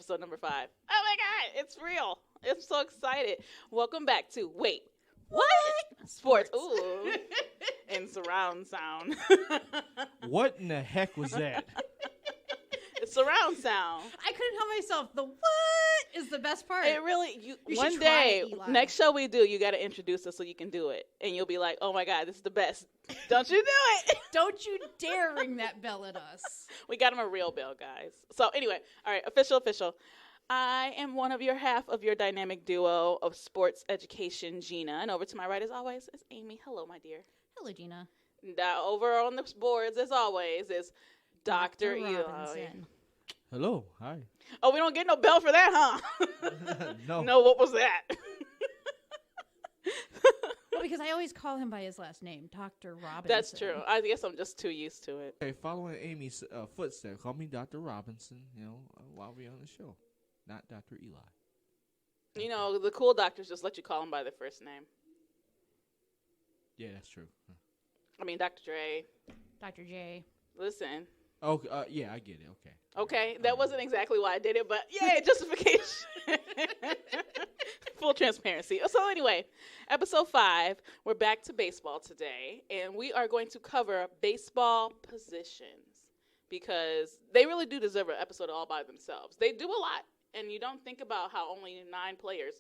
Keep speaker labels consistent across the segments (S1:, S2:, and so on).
S1: episode number 5. Oh my God, it's real. I'm so excited. Welcome back to Wait, What? Sports. Ooh. And surround sound.
S2: What in the heck was that?
S1: It's surround sound.
S3: I couldn't help myself. The what is the best part.
S1: It really,
S3: You
S1: one
S3: should try
S1: day,
S3: it, Eli.
S1: next show we do, you got to introduce us so you can do it. And you'll be like, oh my God, this is the best. Don't you do it.
S3: Don't you dare ring that bell at us.
S1: We got him a real bell, guys. So anyway, all right, official. I am one of your half of your dynamic duo of sports education, Gina. And over to my right, as always, is Amy. Hello, my dear.
S3: Hello, Gina.
S1: And, over on the boards, as always, is Dr. Eli.
S3: Robinson.
S2: Hello. Hi.
S1: Oh, we don't get no bell for that, huh?
S2: No.
S1: No, what was that?
S3: Well, because I always call him by his last name, Dr. Robinson.
S1: That's true. I guess I'm just too used to it.
S2: Okay, following Amy's footsteps, call me Dr. Robinson, while we're on the show. Not Dr. Eli.
S1: You know, the cool doctors just let you call them by their first name.
S2: Yeah, that's true.
S1: I mean, Dr. Dre.
S3: Dr. J.
S1: Listen.
S2: Oh, yeah, I get it. Okay.
S1: Okay, that wasn't exactly why I did it, but yay, justification. Full transparency. So anyway, episode 5, we're back to baseball today, and we are going to cover baseball positions because they really do deserve an episode all by themselves. They do a lot, and you don't think about how only 9 players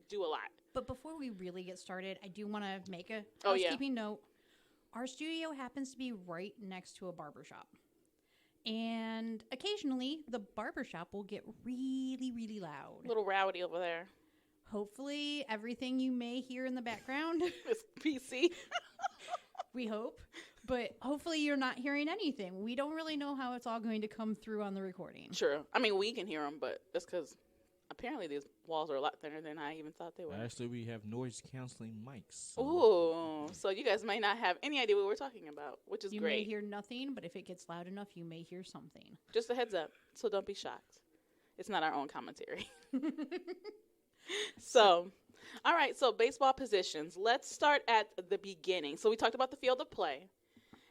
S1: do a lot.
S3: But before we really get started, I do want to make a
S1: Oh, yeah.
S3: housekeeping note. Our studio happens to be right next to a barbershop. And occasionally, the barbershop will get really, really loud.
S1: A little rowdy over there.
S3: Hopefully, everything you may hear in the background,
S1: It's PC.
S3: we hope. But hopefully, you're not hearing anything. We don't really know how it's all going to come through on the recording.
S1: Sure. I mean, we can hear them, but that's because apparently these walls are a lot thinner than I even thought they were.
S2: Actually, we have noise canceling mics. So.
S1: Ooh, so you guys might not have any idea what we're talking about, which is
S3: You may
S1: great.
S3: hear nothing, but if it gets loud enough, you may hear something.
S1: Just a heads up, so don't be shocked. It's not our own commentary. So, all right, so baseball positions. Let's start at the beginning. So we talked about the field of play.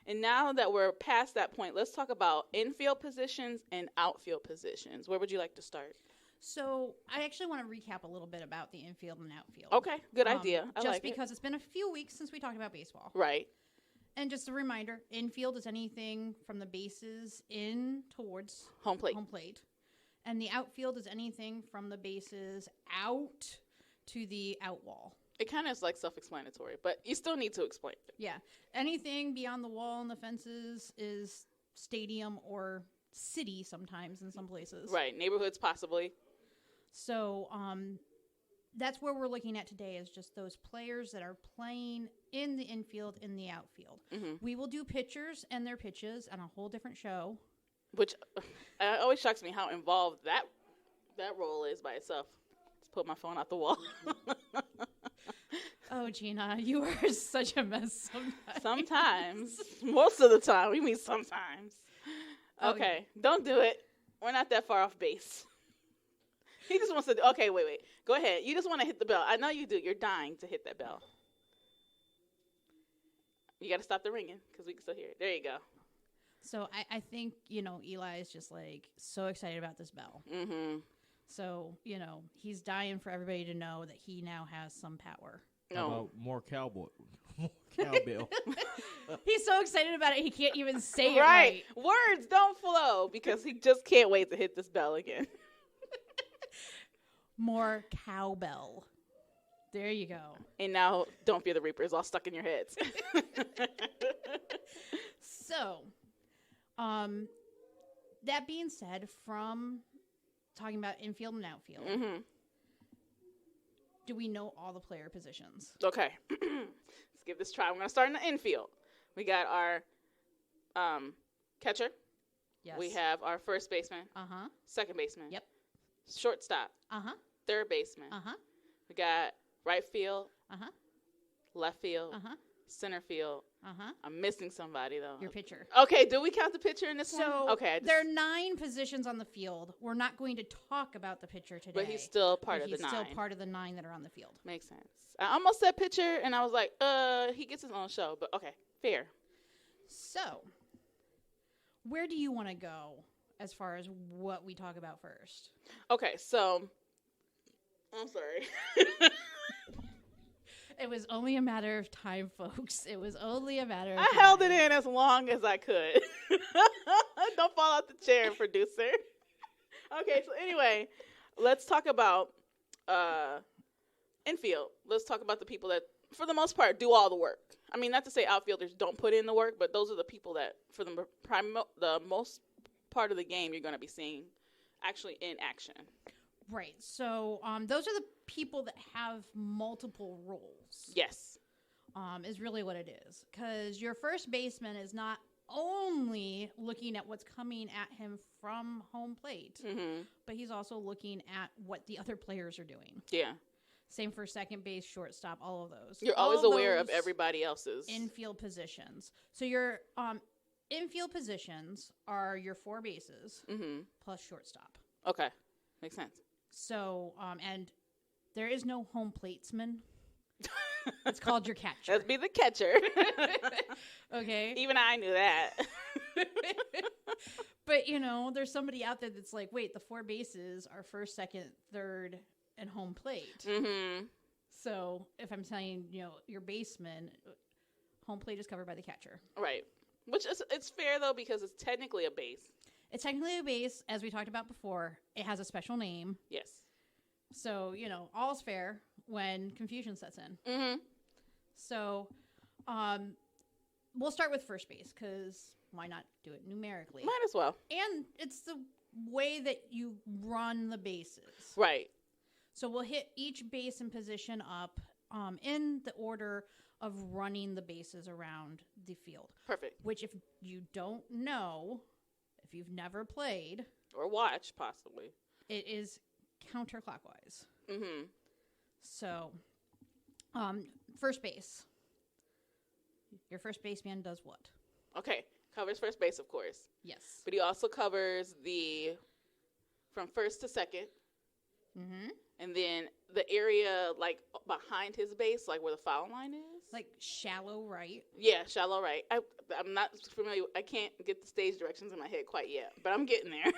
S1: And now that we're past that point, let's talk about infield positions and outfield positions. Where would you like to start?
S3: So I actually want to recap a little bit about the infield and outfield.
S1: Okay, good idea. I
S3: Just
S1: like
S3: because it's been a few weeks since we talked about baseball.
S1: it. Right.
S3: And just a reminder, infield is anything from the bases in towards
S1: Home plate.
S3: home plate. And the outfield is anything from the bases out to the out wall.
S1: It kind of is like self-explanatory, but you still need to explain it.
S3: Yeah. Anything beyond the wall and the fences is stadium or city sometimes in some places.
S1: Right, neighborhoods possibly.
S3: So that's where we're looking at today is just those players that are playing in the infield, in the outfield.
S1: Mm-hmm.
S3: We will do pitchers and their pitches on a whole different show.
S1: Which always shocks me how involved that role is by itself. Let's put my phone out the wall.
S3: Oh, Gina, you are such a mess sometimes.
S1: Sometimes. Most of the time. We mean sometimes.
S3: Oh,
S1: Okay, don't do it. We're not that far off base. He just wants to do, okay, wait. Go ahead. You just want to hit the bell. I know you do. You're dying to hit that bell. You got to stop the ringing because we can still hear it. There you go.
S3: So I think, Eli is just like so excited about this bell.
S1: Mm-hmm.
S3: So, he's dying for everybody to know that he now has some power.
S2: How
S1: No.
S2: about more cowbell?
S3: He's so excited about it, he can't even say it
S1: Right.
S3: right.
S1: Words don't flow because he just can't wait to hit this bell again.
S3: More cowbell. There you go.
S1: And now, don't fear the Reaper is all stuck in your heads.
S3: So, that being said, from talking about infield and outfield,
S1: Mm-hmm.
S3: do we know all the player positions?
S1: Okay. Let's give this a try. We're going to start in the infield. We got our catcher.
S3: Yes.
S1: We have our first baseman,
S3: Uh-huh.
S1: second baseman.
S3: Yep.
S1: Shortstop,
S3: Uh-huh.
S1: third baseman.
S3: Uh-huh.
S1: We got right field,
S3: Uh-huh.
S1: left field,
S3: Uh-huh.
S1: center field.
S3: Uh-huh.
S1: I'm missing somebody, though.
S3: Your pitcher.
S1: Okay, do we count the pitcher in this
S3: So,
S1: one? Okay.
S3: there are 9 positions on the field. We're not going to talk about the pitcher today.
S1: But he's still part
S3: but
S1: of the
S3: he's
S1: 9.
S3: still part of the 9 that are on the field.
S1: Makes sense. I almost said pitcher, and I was like, he gets his own show. But okay, fair.
S3: So, where do you want to go as far as what we talk about first.
S1: Okay, so I'm sorry.
S3: It was only a matter of time, folks. It was only a matter of
S1: I
S3: time.
S1: held it in as long as I could. Don't fall out the chair, producer. Okay, so anyway, let's talk about infield. Let's talk about the people that, for the most part, do all the work. I mean, not to say outfielders don't put in the work, but those are the people that, for the most part of the game, you're going to be seeing actually in action.
S3: Right. So those are the people that have multiple roles.
S1: Yes.
S3: Is really what it is. Because your first baseman is not only looking at what's coming at him from home plate, but he's also looking at what the other players are doing.
S1: Yeah.
S3: Same for second base, shortstop, all of those.
S1: You're always aware of everybody else's
S3: infield positions. So your infield positions are your 4 bases plus shortstop.
S1: Okay. Makes sense.
S3: So, and there is no home platesman. It's called your catcher.
S1: Let's be the catcher.
S3: Okay.
S1: Even I knew that.
S3: But, there's somebody out there that's like, wait, the 4 bases are first, second, third, and home plate.
S1: Mm-hmm.
S3: So if I'm saying, your baseman, home plate is covered by the catcher.
S1: Right. Which is, it's fair, though, because it's technically a base.
S3: It's technically a base, as we talked about before. It has a special name.
S1: Yes.
S3: So, all's fair when confusion sets in.
S1: Mm-hmm.
S3: So, we'll start with first base, because why not do it numerically?
S1: Might as well.
S3: And it's the way that you run the bases.
S1: Right.
S3: So we'll hit each base and position up in the order of running the bases around the field.
S1: Perfect.
S3: Which, if you don't know, if you've never played,
S1: or watch, possibly,
S3: it is counterclockwise.
S1: Mm-hmm.
S3: So, first base. Your first baseman does what?
S1: Okay. Covers first base, of course.
S3: Yes.
S1: But he also covers from first to second.
S3: Mm-hmm.
S1: And then the area, like, behind his base, like where the foul line is.
S3: Like shallow right.
S1: Yeah, shallow right. I'm not familiar. I can't get the stage directions in my head quite yet, but I'm getting there.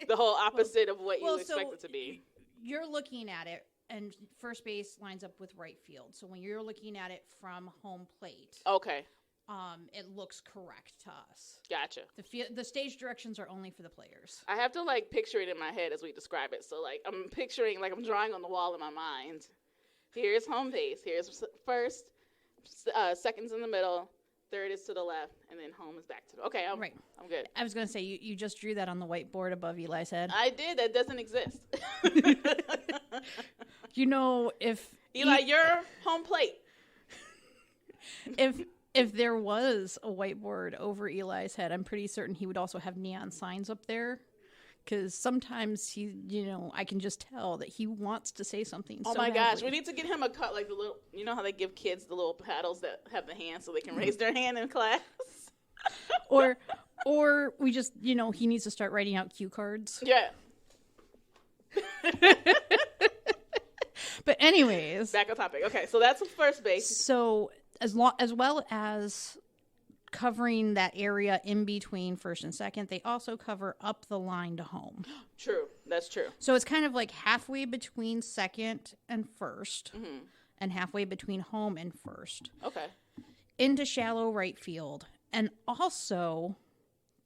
S1: The whole opposite of what you expect it to be.
S3: You're looking at it, and first base lines up with right field. So when you're looking at it from home plate,
S1: Okay.
S3: It looks correct to us.
S1: Gotcha.
S3: The stage directions are only for the players.
S1: I have to, like, picture it in my head as we describe it. So, like, I'm picturing, like, I'm drawing on the wall in my mind. Here's home base. Here's first, second's in the middle, third is to the left, and then home is back to the... Okay, I'm good.
S3: I was going to say, you just drew that on the whiteboard above Eli's head.
S1: I did. That doesn't exist.
S3: If...
S1: Eli, you're home plate.
S3: If there was a whiteboard over Eli's head, I'm pretty certain he would also have neon signs up there. Because sometimes I can just tell that he wants to say something.
S1: Oh my gosh, we need to get him a cut, like the little, how they give kids the little paddles that have the hand so they can raise their hand in class.
S3: or we just, he needs to start writing out cue cards.
S1: Yeah.
S3: But anyways.
S1: Back on topic. Okay, so that's the first base.
S3: So as well as covering that area in between first and second, they also cover up the line to home.
S1: True. That's true.
S3: So it's kind of like halfway between second and first, and halfway between home and first.
S1: Okay.
S3: Into shallow right field. And also,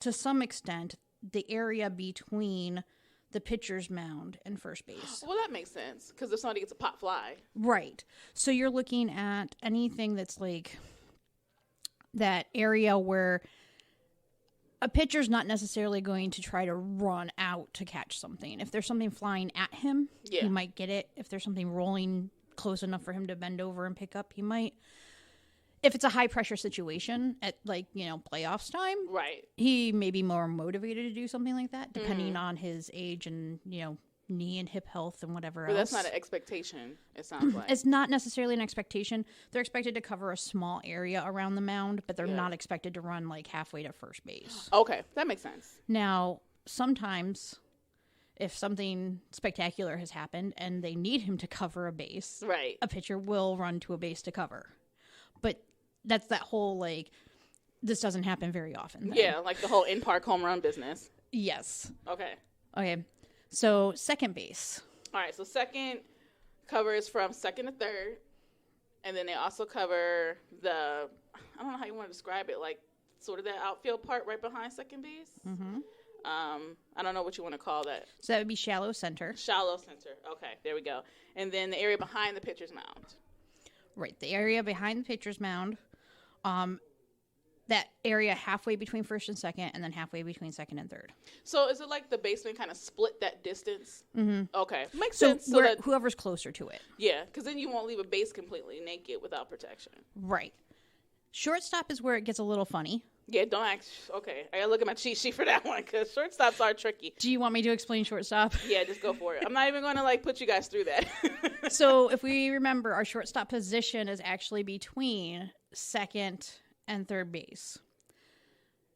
S3: to some extent, the area between the pitcher's mound and first base.
S1: Well, that makes sense, because if somebody gets a pop fly.
S3: Right. So you're looking at anything that's like that area where a pitcher's not necessarily going to try to run out to catch something. If there's something flying at him, he might get it. If there's something rolling close enough for him to bend over and pick up, he might. If it's a high pressure situation at playoffs time,
S1: right,
S3: he may be more motivated to do something like that, depending on his age and knee and hip health and whatever else.
S1: But that's not an expectation, it sounds like.
S3: It's not necessarily an expectation. They're expected to cover a small area around the mound, but they're not expected to run like halfway to first base.
S1: Okay, that makes sense.
S3: Now, sometimes if something spectacular has happened and they need him to cover a base,
S1: right,
S3: a pitcher will run to a base to cover. But that's that whole, this doesn't happen very often. Then.
S1: Yeah, like the whole in-park home run business.
S3: Yes.
S1: Okay.
S3: Okay. So second base.
S1: All right. So second covers from second to third, and then they also cover I don't know how you want to describe it, like sort of that outfield part right behind second base.
S3: Mm-hmm.
S1: I don't know what you want to call that.
S3: So that would be shallow center.
S1: Shallow center. Okay, there we go. And then the area behind the pitcher's mound.
S3: Right. The area behind the pitcher's mound. That area halfway between first and second, and then halfway between second and third.
S1: So is it like the baseman kind of split that distance?
S3: Mm-hmm.
S1: Okay, makes
S3: So,
S1: sense. So that,
S3: whoever's closer to it.
S1: yeah, because then you won't leave a base completely naked without protection.
S3: Right. Shortstop is where it gets a little funny.
S1: Yeah, don't act. Okay, I gotta look at my cheat sheet for that one because shortstops are tricky.
S3: Do you want me to explain shortstop?
S1: Yeah, just go for it. I'm not even going to like put you guys through that.
S3: So if we remember, our shortstop position is actually between second and third base.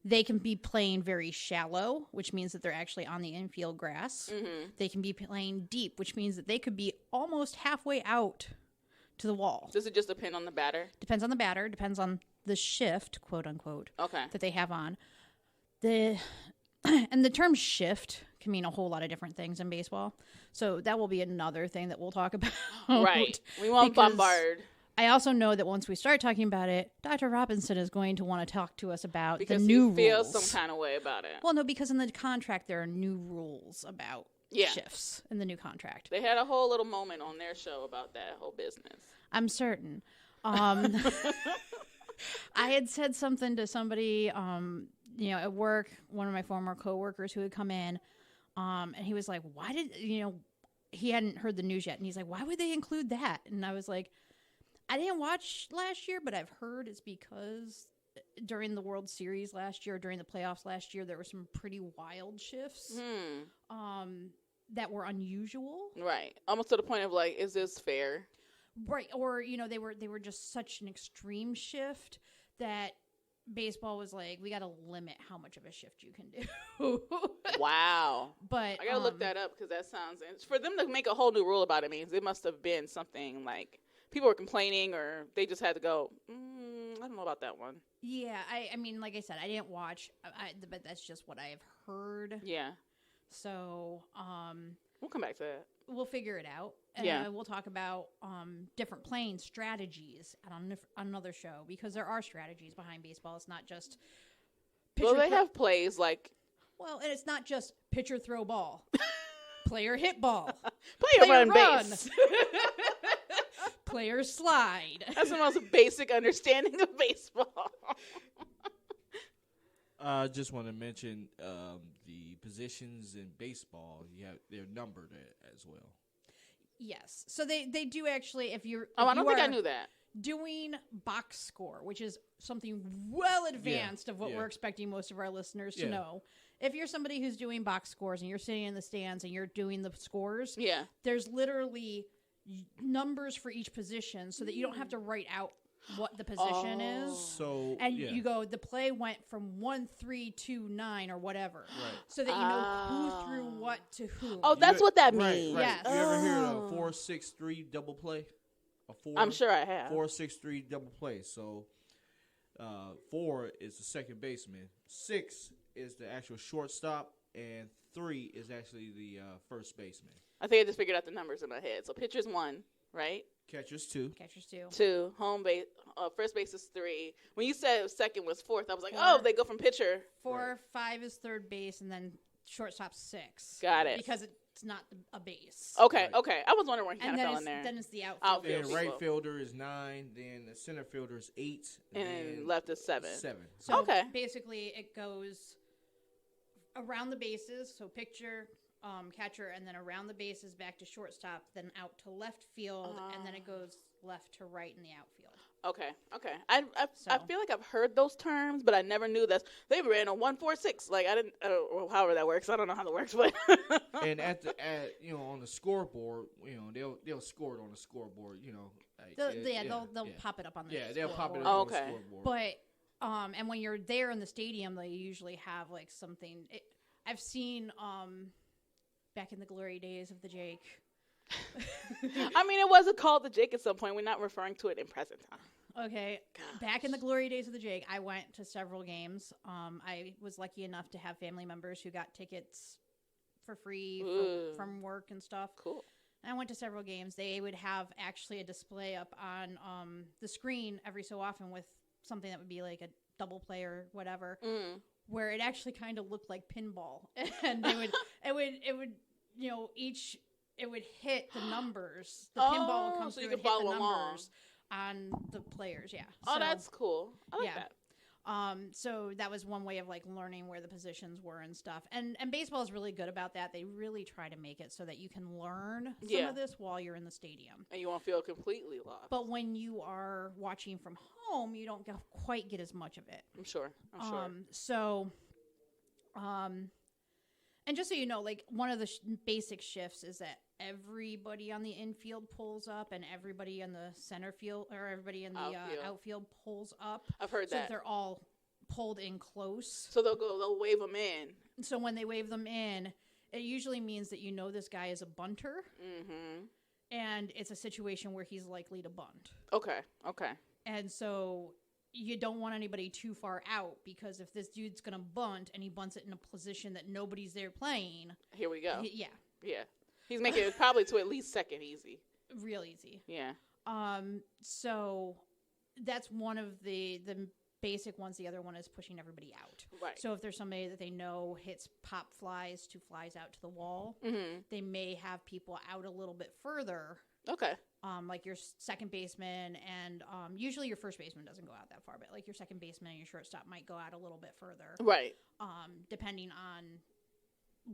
S3: They can be playing very shallow, which means that they're actually on the infield grass.
S1: Mm-hmm.
S3: They can be playing deep, which means that they could be almost halfway out to the wall.
S1: Does it just depend on the batter?
S3: Depends on the batter, depends on the shift, quote unquote,
S1: Okay.
S3: that they have on. And the term shift can mean a whole lot of different things in baseball. So that will be another thing that we'll talk about.
S1: Right. We won't
S3: Because
S1: bombard.
S3: I also know that once we start talking about it, Dr. Robinson is going to want to talk to us about
S1: Because
S3: the new
S1: you feel
S3: rules.
S1: some kind of way about it.
S3: Well, no, because in the contract there are new rules about
S1: Yeah.
S3: shifts in the new contract.
S1: They had a whole little moment on their show about that whole business.
S3: I'm certain. I had said something to somebody, at work, one of my former coworkers who had come in, and he was like, why did, he hadn't heard the news yet. And he's like, why would they include that? And I was like, I didn't watch last year, but I've heard it's because during the World Series last year, during the playoffs last year, there were some pretty wild shifts that were unusual.
S1: Right. Almost to the point of like, is this fair?
S3: Right. Or, they were just such an extreme shift that baseball was like, we got to limit how much of a shift you can do.
S1: Wow.
S3: But
S1: I gotta look that up because that sounds. For them to make a whole new rule about it means it must have been something like people were complaining or they just had to go. I don't know about that one.
S3: Yeah, I mean, like I said, I didn't watch, but that's just what I have heard.
S1: Yeah.
S3: So,
S1: We'll come back to that.
S3: we'll figure it out. And
S1: Yeah.
S3: we'll talk about different playing strategies on another show because there are strategies behind baseball. It's not just
S1: Well, they
S3: throw-
S1: have plays like
S3: Well, and it's not just pitcher throw ball, player hit ball,
S1: player run
S3: run.
S1: base.
S3: player slide.
S1: That's the most basic understanding of baseball.
S2: I just want to mention the positions in baseball. They're numbered as well.
S3: Yes. So they do actually, if you're
S1: Oh,
S3: if
S1: I don't
S3: you
S1: think I
S3: are
S1: knew that.
S3: doing box score, which is something well advanced of what
S2: yeah.
S3: we're expecting most of our listeners to
S2: Yeah.
S3: know. If you're somebody who's doing box scores and you're sitting in the stands and you're doing the scores,
S1: Yeah.
S3: there's literally numbers for each position so that you don't have to write out what the position is.
S2: So
S3: And
S2: yeah.
S3: you go, the play went from 1-3-2-9 or whatever.
S2: Right.
S3: So that you know who threw what to whom.
S1: Oh, that's what that
S2: Right,
S1: means.
S2: right.
S3: Yes.
S2: You ever hear
S1: Oh.
S2: of a 4-6-3 double play? A four.
S1: I'm sure I have.
S2: 4-6-3 double play. So 4 is the second baseman, 6 is the actual shortstop, and 3 is actually the first baseman.
S1: I think I just figured out the numbers in my head. So pitcher's 1, right?
S2: Catchers 2.
S3: Catchers too.
S1: 2, home base, first base is 3. When you said second was 4th, I was like,
S3: 4.
S1: oh, they go from pitcher.
S3: 4, 5 is third base, and then shortstop 6.
S1: Got it.
S3: Because it's not a base.
S1: Okay,
S2: Right.
S1: okay. I was wondering where he
S3: And
S1: kind of
S3: then
S1: fell
S3: it's,
S1: in there.
S3: then it's the outfield.
S1: Outfield.
S2: Then
S1: Field
S2: right
S1: people.
S2: fielder is 9. Then the center fielder is 8.
S1: and then left is 7.
S2: 7.
S3: So
S1: Okay.
S3: basically, it goes around the bases. So pitcher, catcher, and then around the bases back to shortstop, then out to left field, and then it goes left to right in the outfield.
S1: Okay, okay. I
S3: So-
S1: feel like I've heard those terms, but I never knew that they ran a 1-4-6. Like I didn't, well, however that works. I don't know how that works, but
S2: And at on the scoreboard, they'll score it on the scoreboard. Like,
S3: They'll pop it up on the
S2: Yeah, they'll pop it
S3: scoreboard.
S2: up
S1: Oh,
S2: on the
S1: okay.
S2: scoreboard.
S3: But and when you're there in the stadium, they usually have like something. I've seen back in the glory days of the Jake.
S1: I mean, it wasn't called the Jake at some point. We're not referring to it in present time.
S3: Okay, back in the glory days of the Jig, I went to several games. I was lucky enough to have family members who got tickets for free from work and stuff.
S1: Cool.
S3: And I went to several games. They would have actually a display up on the screen every so often with something that would be like a double play or whatever, where it actually kind of looked like pinball, and it would it would hit the numbers. The pinball would come
S1: so
S3: through
S1: you
S3: and
S1: can
S3: hit the
S1: follow along
S3: numbers on the players. Yeah.
S1: Oh, that's cool. I like that.
S3: So that was one way of like learning where the positions were and stuff. And baseball is really good about that. They really try to make it so that you can learn some of this while you're in the stadium.
S1: And you won't feel completely lost.
S3: But when you are watching from home, you don't quite get as much of it.
S1: I'm sure.
S3: And just so you know, like one of the basic shifts is that everybody on the infield pulls up and everybody in the center field or everybody in the outfield pulls up.
S1: I've heard
S3: so
S1: that.
S3: They're all pulled in close.
S1: So they'll wave them in.
S3: So when they wave them in, it usually means that you know this guy is a bunter. Mm-hmm. And it's a situation where he's likely to bunt.
S1: Okay.
S3: And so you don't want anybody too far out because if this dude's going to bunt and he bunts it in a position that nobody's there playing.
S1: Here we go.
S3: Yeah.
S1: He's making it probably to at least second easy.
S3: Real easy.
S1: Yeah.
S3: So that's one of the basic ones. The other one is pushing everybody out.
S1: Right.
S3: So if there's somebody that they know hits pop flies to flies out to the wall, they may have people out a little bit further.
S1: Okay.
S3: Like your second baseman and usually your first baseman doesn't go out that far, but like your second baseman and your shortstop might go out a little bit further.
S1: Right.
S3: Depending on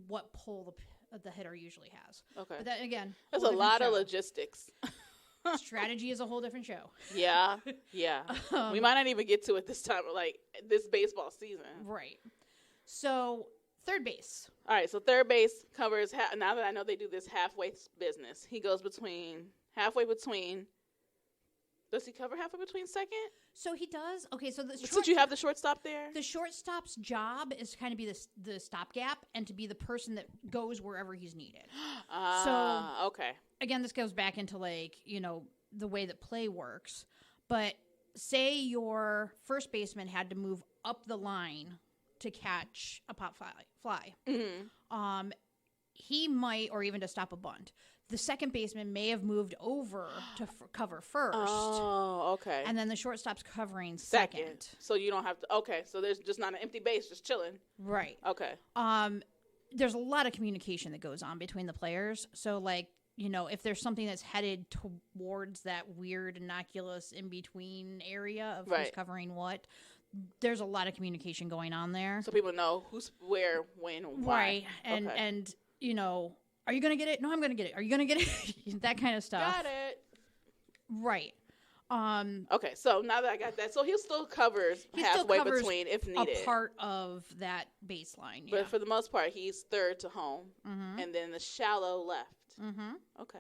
S3: what pull the hitter usually has.
S1: Okay.
S3: But that, again,
S1: there's a lot of logistics.
S3: Strategy is a whole different show.
S1: Yeah. We might not even get to it this time, like this baseball season.
S3: Right. So third base.
S1: All right. So third base covers, now that I know they do this halfway business, he goes halfway between. Does he cover halfway between second?
S3: So he does. Okay, so
S1: since you have the shortstop there?
S3: The shortstop's job is to kind of be the stopgap and to be the person that goes wherever he's needed.
S1: Okay.
S3: Again, this goes back into like, the way that play works. But say your first baseman had to move up the line to catch a pop fly. Mm-hmm. He might, or even to stop a bunt. The second baseman may have moved over to cover first.
S1: Oh, okay.
S3: And then the shortstop's covering second.
S1: So you don't have to. Okay, so there's just not an empty base, just chilling.
S3: Right.
S1: Okay.
S3: There's a lot of communication that goes on between the players. So, like, if there's something that's headed towards that weird innocuous in between area of who's covering what, there's a lot of communication going on there.
S1: So people know who's where, when, why.
S3: Right. And are you going to get it? No, I'm going to get it. Are you going to get it? That kind of stuff.
S1: Got it.
S3: Right.
S1: Okay, so now that I got that, so he still covers halfway between if needed.
S3: A part of that baseline,
S1: But for the most part, he's third to home, and then the shallow left.
S3: Mm-hmm.
S1: Okay.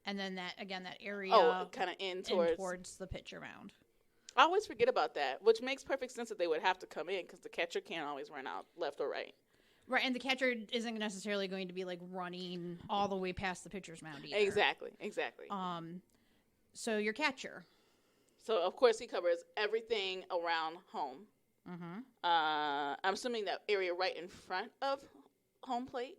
S3: And then that area
S1: kind of in
S3: towards the pitcher mound.
S1: I always forget about that, which makes perfect sense that they would have to come in because the catcher can't always run out left or right.
S3: Right, and the catcher isn't necessarily going to be like running all the way past the pitcher's mound either.
S1: Exactly.
S3: So your catcher.
S1: So of course he covers everything around home.
S3: Mm-hmm.
S1: I'm assuming that area right in front of home plate.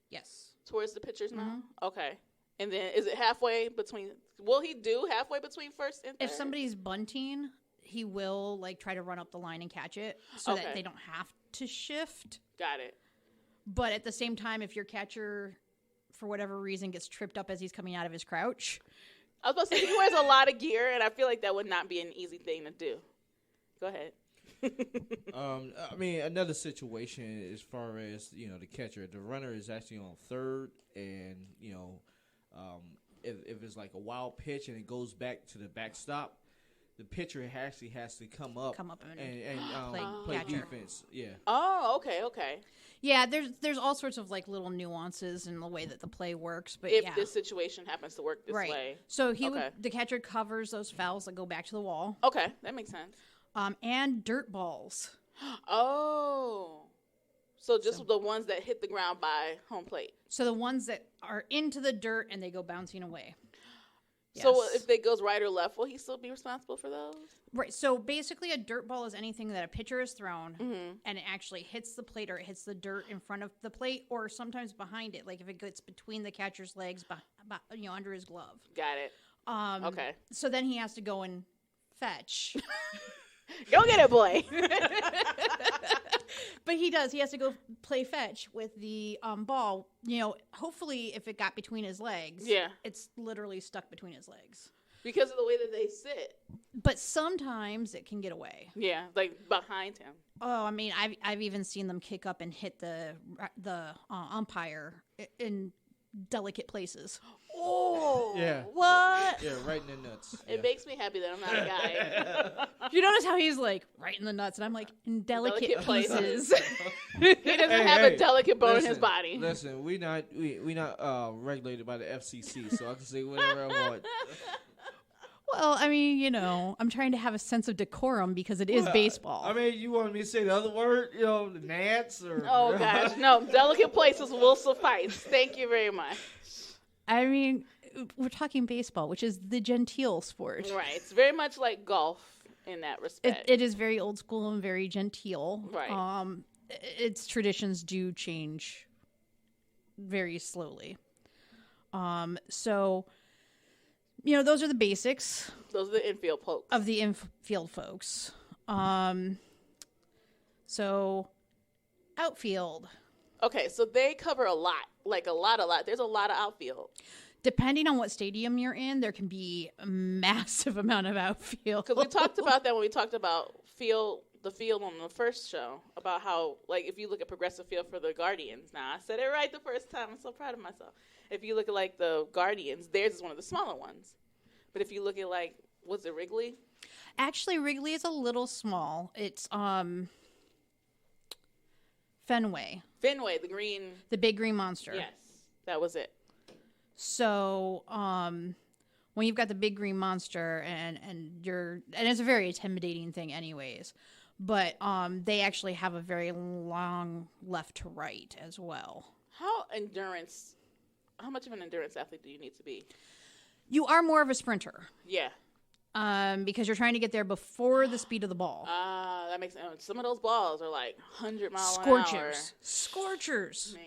S3: Yes.
S1: Towards the pitcher's mound. Okay. And then is it halfway between? Will he do halfway between first and third?
S3: If somebody's bunting, he will like try to run up the line and catch it so that they don't have to shift.
S1: Got it.
S3: But at the same time, if your catcher, for whatever reason, gets tripped up as he's coming out of his crouch.
S1: I was about to say, he wears a lot of gear, and I feel like that would not be an easy thing to do. Go ahead.
S2: I mean, another situation as far as, the catcher, the runner is actually on third, and, if it's like a wild pitch and it goes back to the backstop, the pitcher actually has to come up and play defense. Yeah.
S1: Oh, okay.
S3: Yeah, there's all sorts of like little nuances in the way that the play works, but
S1: if this situation happens to work this way,
S3: so the catcher covers those fouls that go back to the wall.
S1: Okay, that makes sense.
S3: And dirt balls.
S1: Oh, so just the ones that hit the ground by home plate.
S3: So the ones that are into the dirt and they go bouncing away.
S1: So
S3: Yes.
S1: if it goes right or left, will he still be responsible for those?
S3: Right. So basically, a dirt ball is anything that a pitcher is thrown
S1: Mm-hmm.
S3: and it actually hits the plate or it hits the dirt in front of the plate or sometimes behind it. Like if it gets between the catcher's legs, under his glove.
S1: Got it. Okay.
S3: So then he has to go and fetch.
S1: Go get it, boy.
S3: But he does. He has to go play fetch with the ball. Hopefully, if it got between his legs,
S1: Yeah.
S3: it's literally stuck between his legs.
S1: Because of the way that they sit.
S3: But sometimes it can get away.
S1: Yeah, like behind him.
S3: Oh, I mean, I've even seen them kick up and hit the umpire in delicate places.
S1: Oh,
S2: Yeah.
S1: what?
S2: Yeah, right in the nuts.
S1: It makes me happy that I'm not a guy.
S3: You notice how he's like right in the nuts, and I'm like in delicate
S1: Delicate places.
S3: pieces.
S1: He doesn't have a delicate bone in his
S2: listen,
S1: body.
S2: Listen, we not regulated by the FCC, so I can say whatever I want.
S3: Well, I mean, I'm trying to have a sense of decorum because it is baseball.
S2: I mean, you want me to say the other word? The gnats or?
S1: Oh gosh, no! Delicate places will suffice. Thank you very much.
S3: I mean, we're talking baseball, which is the genteel sport.
S1: Right, it's very much like golf in that respect.
S3: It is very old school and very genteel.
S1: Right.
S3: Its traditions do change very slowly. So, those are the basics
S1: Those are the infield pokes.
S3: of the infield folks. So, outfield.
S1: Okay, so they cover a lot, like a lot. There's a lot of outfield.
S3: Depending on what stadium you're in, there can be a massive amount of outfield.
S1: Because we talked about that when we talked about the field on the first show, about how, like, if you look at Progressive Field for the Guardians, now I said it right the first time. I'm so proud of myself. If you look at, like, the Guardians, theirs is one of the smaller ones. But if you look at, like, was it Wrigley?
S3: Actually, Wrigley is a little small. It's Fenway,
S1: The
S3: the big green monster.
S1: Yes, that was it.
S3: So, when you've got the big green monster and it's a very intimidating thing anyways, but they actually have a very long left to right as well.
S1: How much of an endurance athlete do you need to be?
S3: You are more of a sprinter.
S1: Yeah.
S3: Because you're trying to get there before the speed of the ball.
S1: That makes sense. Some of those balls are like 100 miles an hour.
S3: Scorchers.
S1: Man.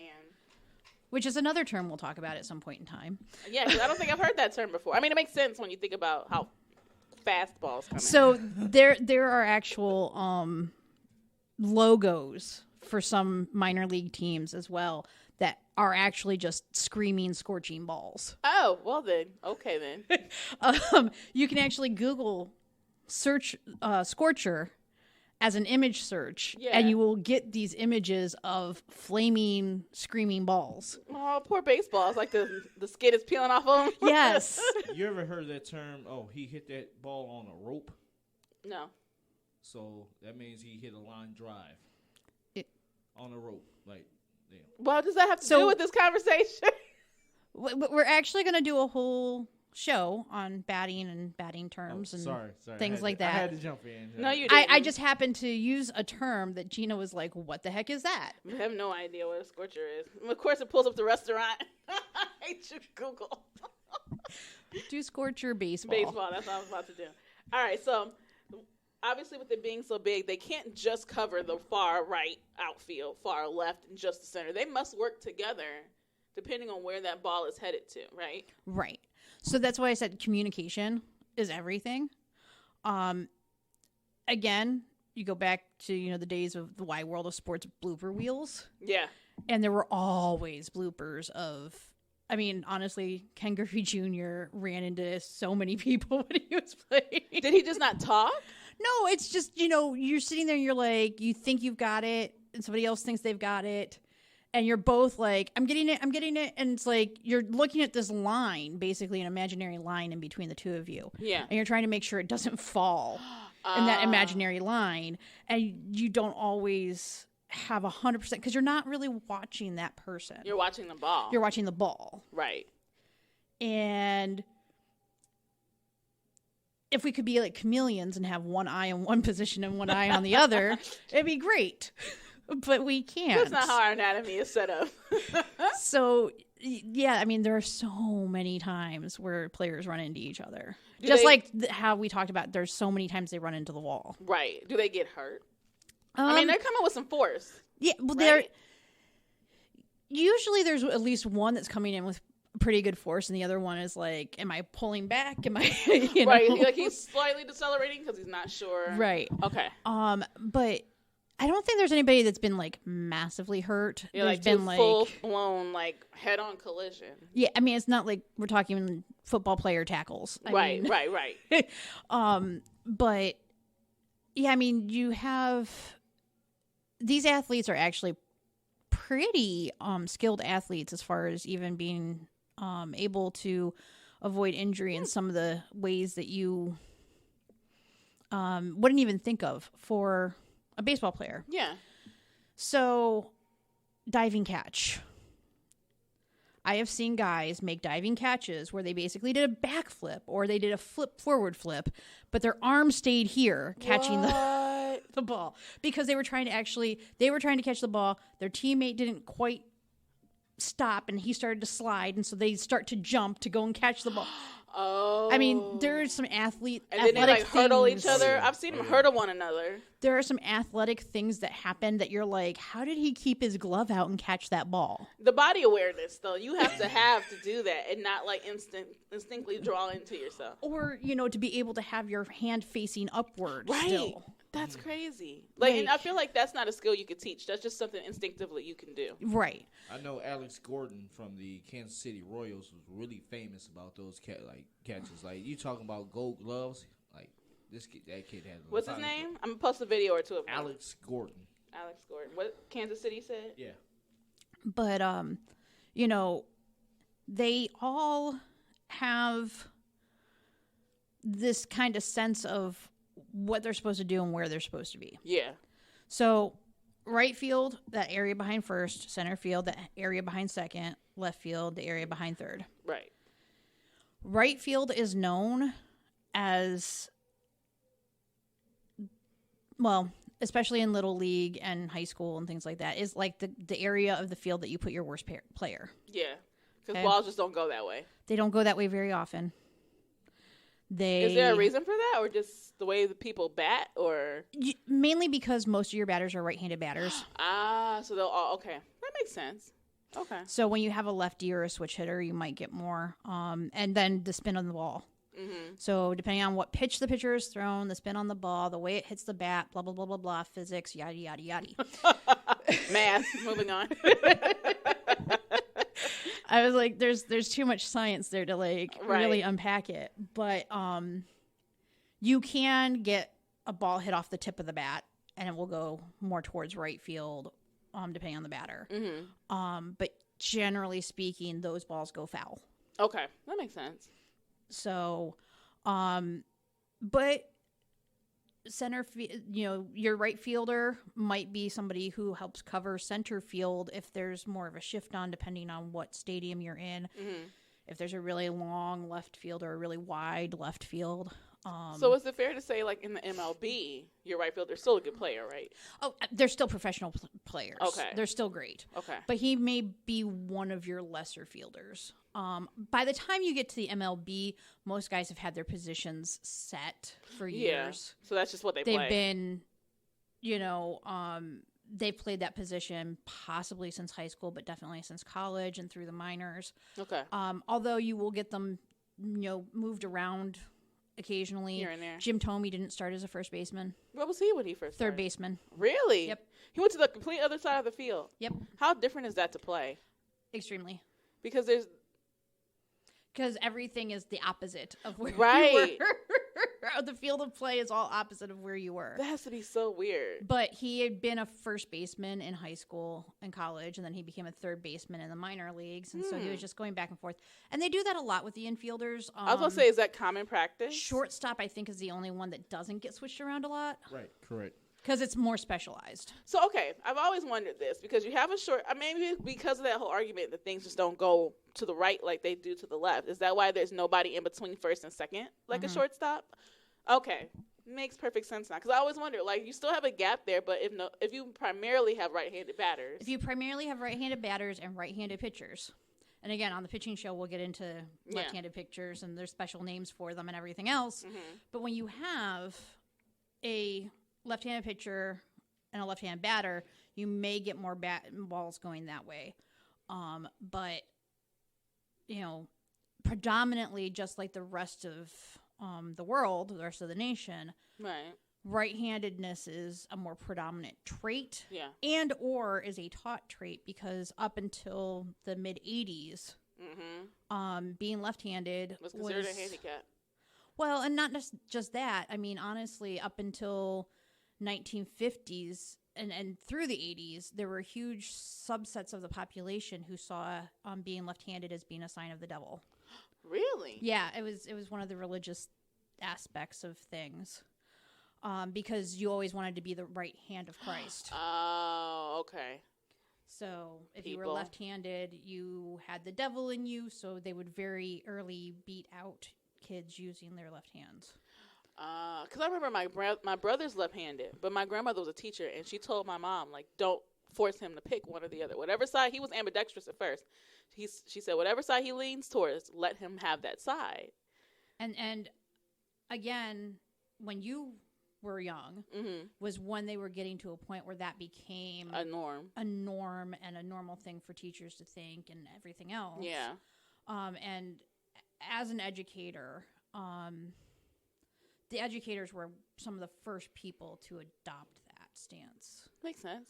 S3: Which is another term we'll talk about at some point in time.
S1: Yeah, 'cause I don't think I've heard that term before. I mean, it makes sense when you think about how fast balls come in.
S3: So there are actual logos for some minor league teams as well that are actually just screaming, scorching balls.
S1: Oh, well then. Okay then.
S3: You can actually Google search Scorcher as an image search,
S1: Yeah.
S3: and you will get these images of flaming, screaming balls.
S1: Oh, poor baseball. It's like the skin is peeling off of them.
S3: Yes.
S2: You ever heard that term? Oh, he hit that ball on a rope.
S1: No.
S2: So that means he hit a line drive on a rope. Like, damn.
S1: Well, does that have to
S3: So-
S1: do with this conversation?
S3: We're actually going to do a whole show on batting and batting terms and
S2: Sorry.
S3: things like
S2: I
S3: that.
S2: had to jump in.
S1: No, you didn't.
S3: I just happened to use a term that Gina was like, what the heck is that?
S1: I have no idea what a scorcher is. Of course, it pulls up the restaurant. I hate you, Google.
S3: Do Scorcher baseball.
S1: Baseball, that's what I was about to do. All right, so obviously with it being so big, they can't just cover the far right outfield, far left, and just the center. They must work together depending on where that ball is headed to, right?
S3: Right. So that's why I said communication is everything. Again, you go back to, the days of the Wide World of Sports blooper reels,
S1: Yeah.
S3: and there were always bloopers of, honestly, Ken Griffey Jr. ran into so many people when he was playing.
S1: Did he just not talk?
S3: No, it's just, you're sitting there and you're like, you think you've got it, and somebody else thinks they've got it. And you're both like, I'm getting it. And it's like, you're looking at this line, basically an imaginary line in between the two of you.
S1: Yeah.
S3: And you're trying to make sure it doesn't fall in that imaginary line. And you don't always have 100%, because you're not really watching that person.
S1: You're watching the ball.
S3: You're watching the ball.
S1: Right.
S3: And if we could be like chameleons and have one eye in one position and one eye on the other, it'd be great. But we can't.
S1: That's not how our anatomy is set up.
S3: So, Yeah, I mean, there are so many times where players run into each other.
S1: Do
S3: Just
S1: they-
S3: like how we talked about, there's so many times they run into the wall.
S1: Right. Do they get hurt? I mean, they're coming with some force.
S3: yeah, well,
S1: Right?
S3: usually there's at least one that's coming in with pretty good force, and the other one is like, am I pulling back? Am I, you know?
S1: Right. Like he's slightly decelerating because he's not sure.
S3: Right.
S1: Okay.
S3: But I don't think there's anybody that's been like massively hurt.
S1: Yeah,
S3: There's
S1: like
S3: been
S1: two full blown like head on collision.
S3: yeah, I mean, it's not like we're talking football player tackles. I
S1: Right.
S3: mean,
S1: Right.
S3: but yeah, I mean, you have these athletes are actually pretty skilled athletes as far as even being able to avoid injury in some of the ways that you wouldn't even think of for a baseball player.
S1: Yeah.
S3: So, diving catch. I have seen guys make diving catches where they basically did a backflip or they did a forward flip, but their arm stayed here catching the ball because they were trying to catch the ball. Their teammate didn't quite stop and he started to slide, and so they start to jump to go and catch the ball.
S1: Oh.
S3: I mean, there's some
S1: and then they
S3: athletic
S1: like hurdle
S3: things.
S1: each other.
S2: Yeah.
S1: I've seen them hurdle one another.
S3: There are some athletic things that happen that you're like, how did he keep his glove out and catch that ball?
S1: The body awareness, though, you have to do that and not like instinctively draw into yourself.
S3: Or, to be able to have your hand facing upward
S1: Right.
S3: still.
S1: That's crazy. And
S3: Like-
S1: I feel like that's not a skill you could teach. That's just something instinctively you can do.
S3: Right.
S2: I know Alex Gordon from the Kansas City Royals was really famous about those catches. Like you talking about gold gloves, like that kid has.
S1: What's his name? I'm gonna post a video or two of him.
S2: Alex Gordon.
S1: Alex Gordon. What Kansas City said?
S2: Yeah.
S3: But, they all have this kind of sense of what they're supposed to do and where they're supposed to be.
S1: Yeah.
S3: So, right field, that area behind first, center field, that area behind second, left field, the area behind third.
S1: Right.
S3: Right field is known as, well, especially in little league and high school and things like that, is like the area of the field that you put your worst player.
S1: Yeah. Because
S3: Okay.
S1: balls just don't go that way.
S3: They don't go that way very often.
S1: Is there a reason for that, or just the way the people bat, or
S3: Mainly because most of your batters are right-handed batters.
S1: so they'll all okay. That makes sense. Okay.
S3: So when you have a lefty or a switch hitter, you might get more. And then the spin on the ball.
S1: Mm-hmm.
S3: So depending on what pitch the pitcher is thrown, the spin on the ball, the way it hits the bat, blah, blah, blah, blah, blah, physics, yada, yada, yada.
S1: Math. Moving on.
S3: I was like, there's too much science there to like
S1: Right.
S3: really unpack it. But you can get a ball hit off the tip of the bat and it will go more towards right field, depending on the batter.
S1: Mm-hmm.
S3: But generally speaking, those balls go foul.
S1: Okay, that makes sense.
S3: So, but your right fielder might be somebody who helps cover center field if there's more of a shift on, depending on what stadium you're in.
S1: Mm-hmm.
S3: If there's a really long left field or a really wide left field.
S1: So is it fair to say, like in the MLB, your right fielder's still a good player, right?
S3: Oh, they're still professional players.
S1: Okay.
S3: They're still great.
S1: Okay.
S3: But he may be one of your lesser fielders. By the time you get to the MLB, most guys have had their positions set for years.
S1: Yeah. So that's just what they
S3: They've
S1: play.
S3: been, they've played that position possibly since high school, but definitely since college and through the minors.
S1: Okay.
S3: Although you will get them, moved around occasionally.
S1: Here and there.
S3: Jim Thome didn't start as a first baseman,
S1: What was he when he first
S3: third
S1: started?
S3: baseman.
S1: Really?
S3: Yep.
S1: He went to the complete other side of the field.
S3: Yep,
S1: How different is that to play?
S3: extremely.
S1: Because there's
S3: Because everything is the opposite of where
S1: Right.
S3: you were. The field of play is all opposite of where you were.
S1: that has to be so weird.
S3: But he had been a first baseman in high school and college, and then he became a third baseman in the minor leagues, and so he was just going back and forth. And they do that a lot with the infielders.
S1: I was gonna say, is that common practice?
S3: Shortstop, I think, is the only one that doesn't get switched around a lot
S2: Right. Correct.
S3: because it's more specialized.
S1: So okay, I've always wondered this because you have a short. Maybe because of that whole argument that things just don't go to the right like they do to the left. Is that why there's nobody in between first and second, like a shortstop? Okay, makes perfect sense now. Because I always wonder, like, you still have a gap there, but if you primarily have right-handed batters,
S3: If you primarily have right-handed batters and right-handed pitchers, And again, on the pitching show, we'll get into left-handed pitchers and there's special names for them and everything else. But when you have a left-handed pitcher and a left-handed batter, you may get more balls going that way. But, predominantly, just like the rest of the world, the rest of the nation, right-handedness is a more predominant trait, and or is a taught trait, because up until the mid-'80s, being left-handed
S1: was considered a handicap.
S3: Well, and not just that. I mean, honestly, up until 1950s and through the 80s, there were huge subsets of the population who saw being left-handed as being a sign of the devil.
S1: Really?
S3: Yeah, it was one of the religious aspects of things. Because you always wanted to be the right hand of Christ.
S1: Oh, okay.
S3: So if you were left-handed, you had the devil in you, so they would very early beat out kids using their left hands.
S1: Because I remember my brother's left-handed, but my grandmother was a teacher, and she told my mom, like, don't force him to pick one or the other. Whatever side, he was ambidextrous at first. She said, whatever side he leans towards, let him have that side. And again, when you were young, was when they were getting to a point where that became a norm
S3: and a normal thing for teachers to think and everything else.
S1: Yeah.
S3: And as an educator, the educators were some of the first people to adopt that stance.
S1: Makes sense.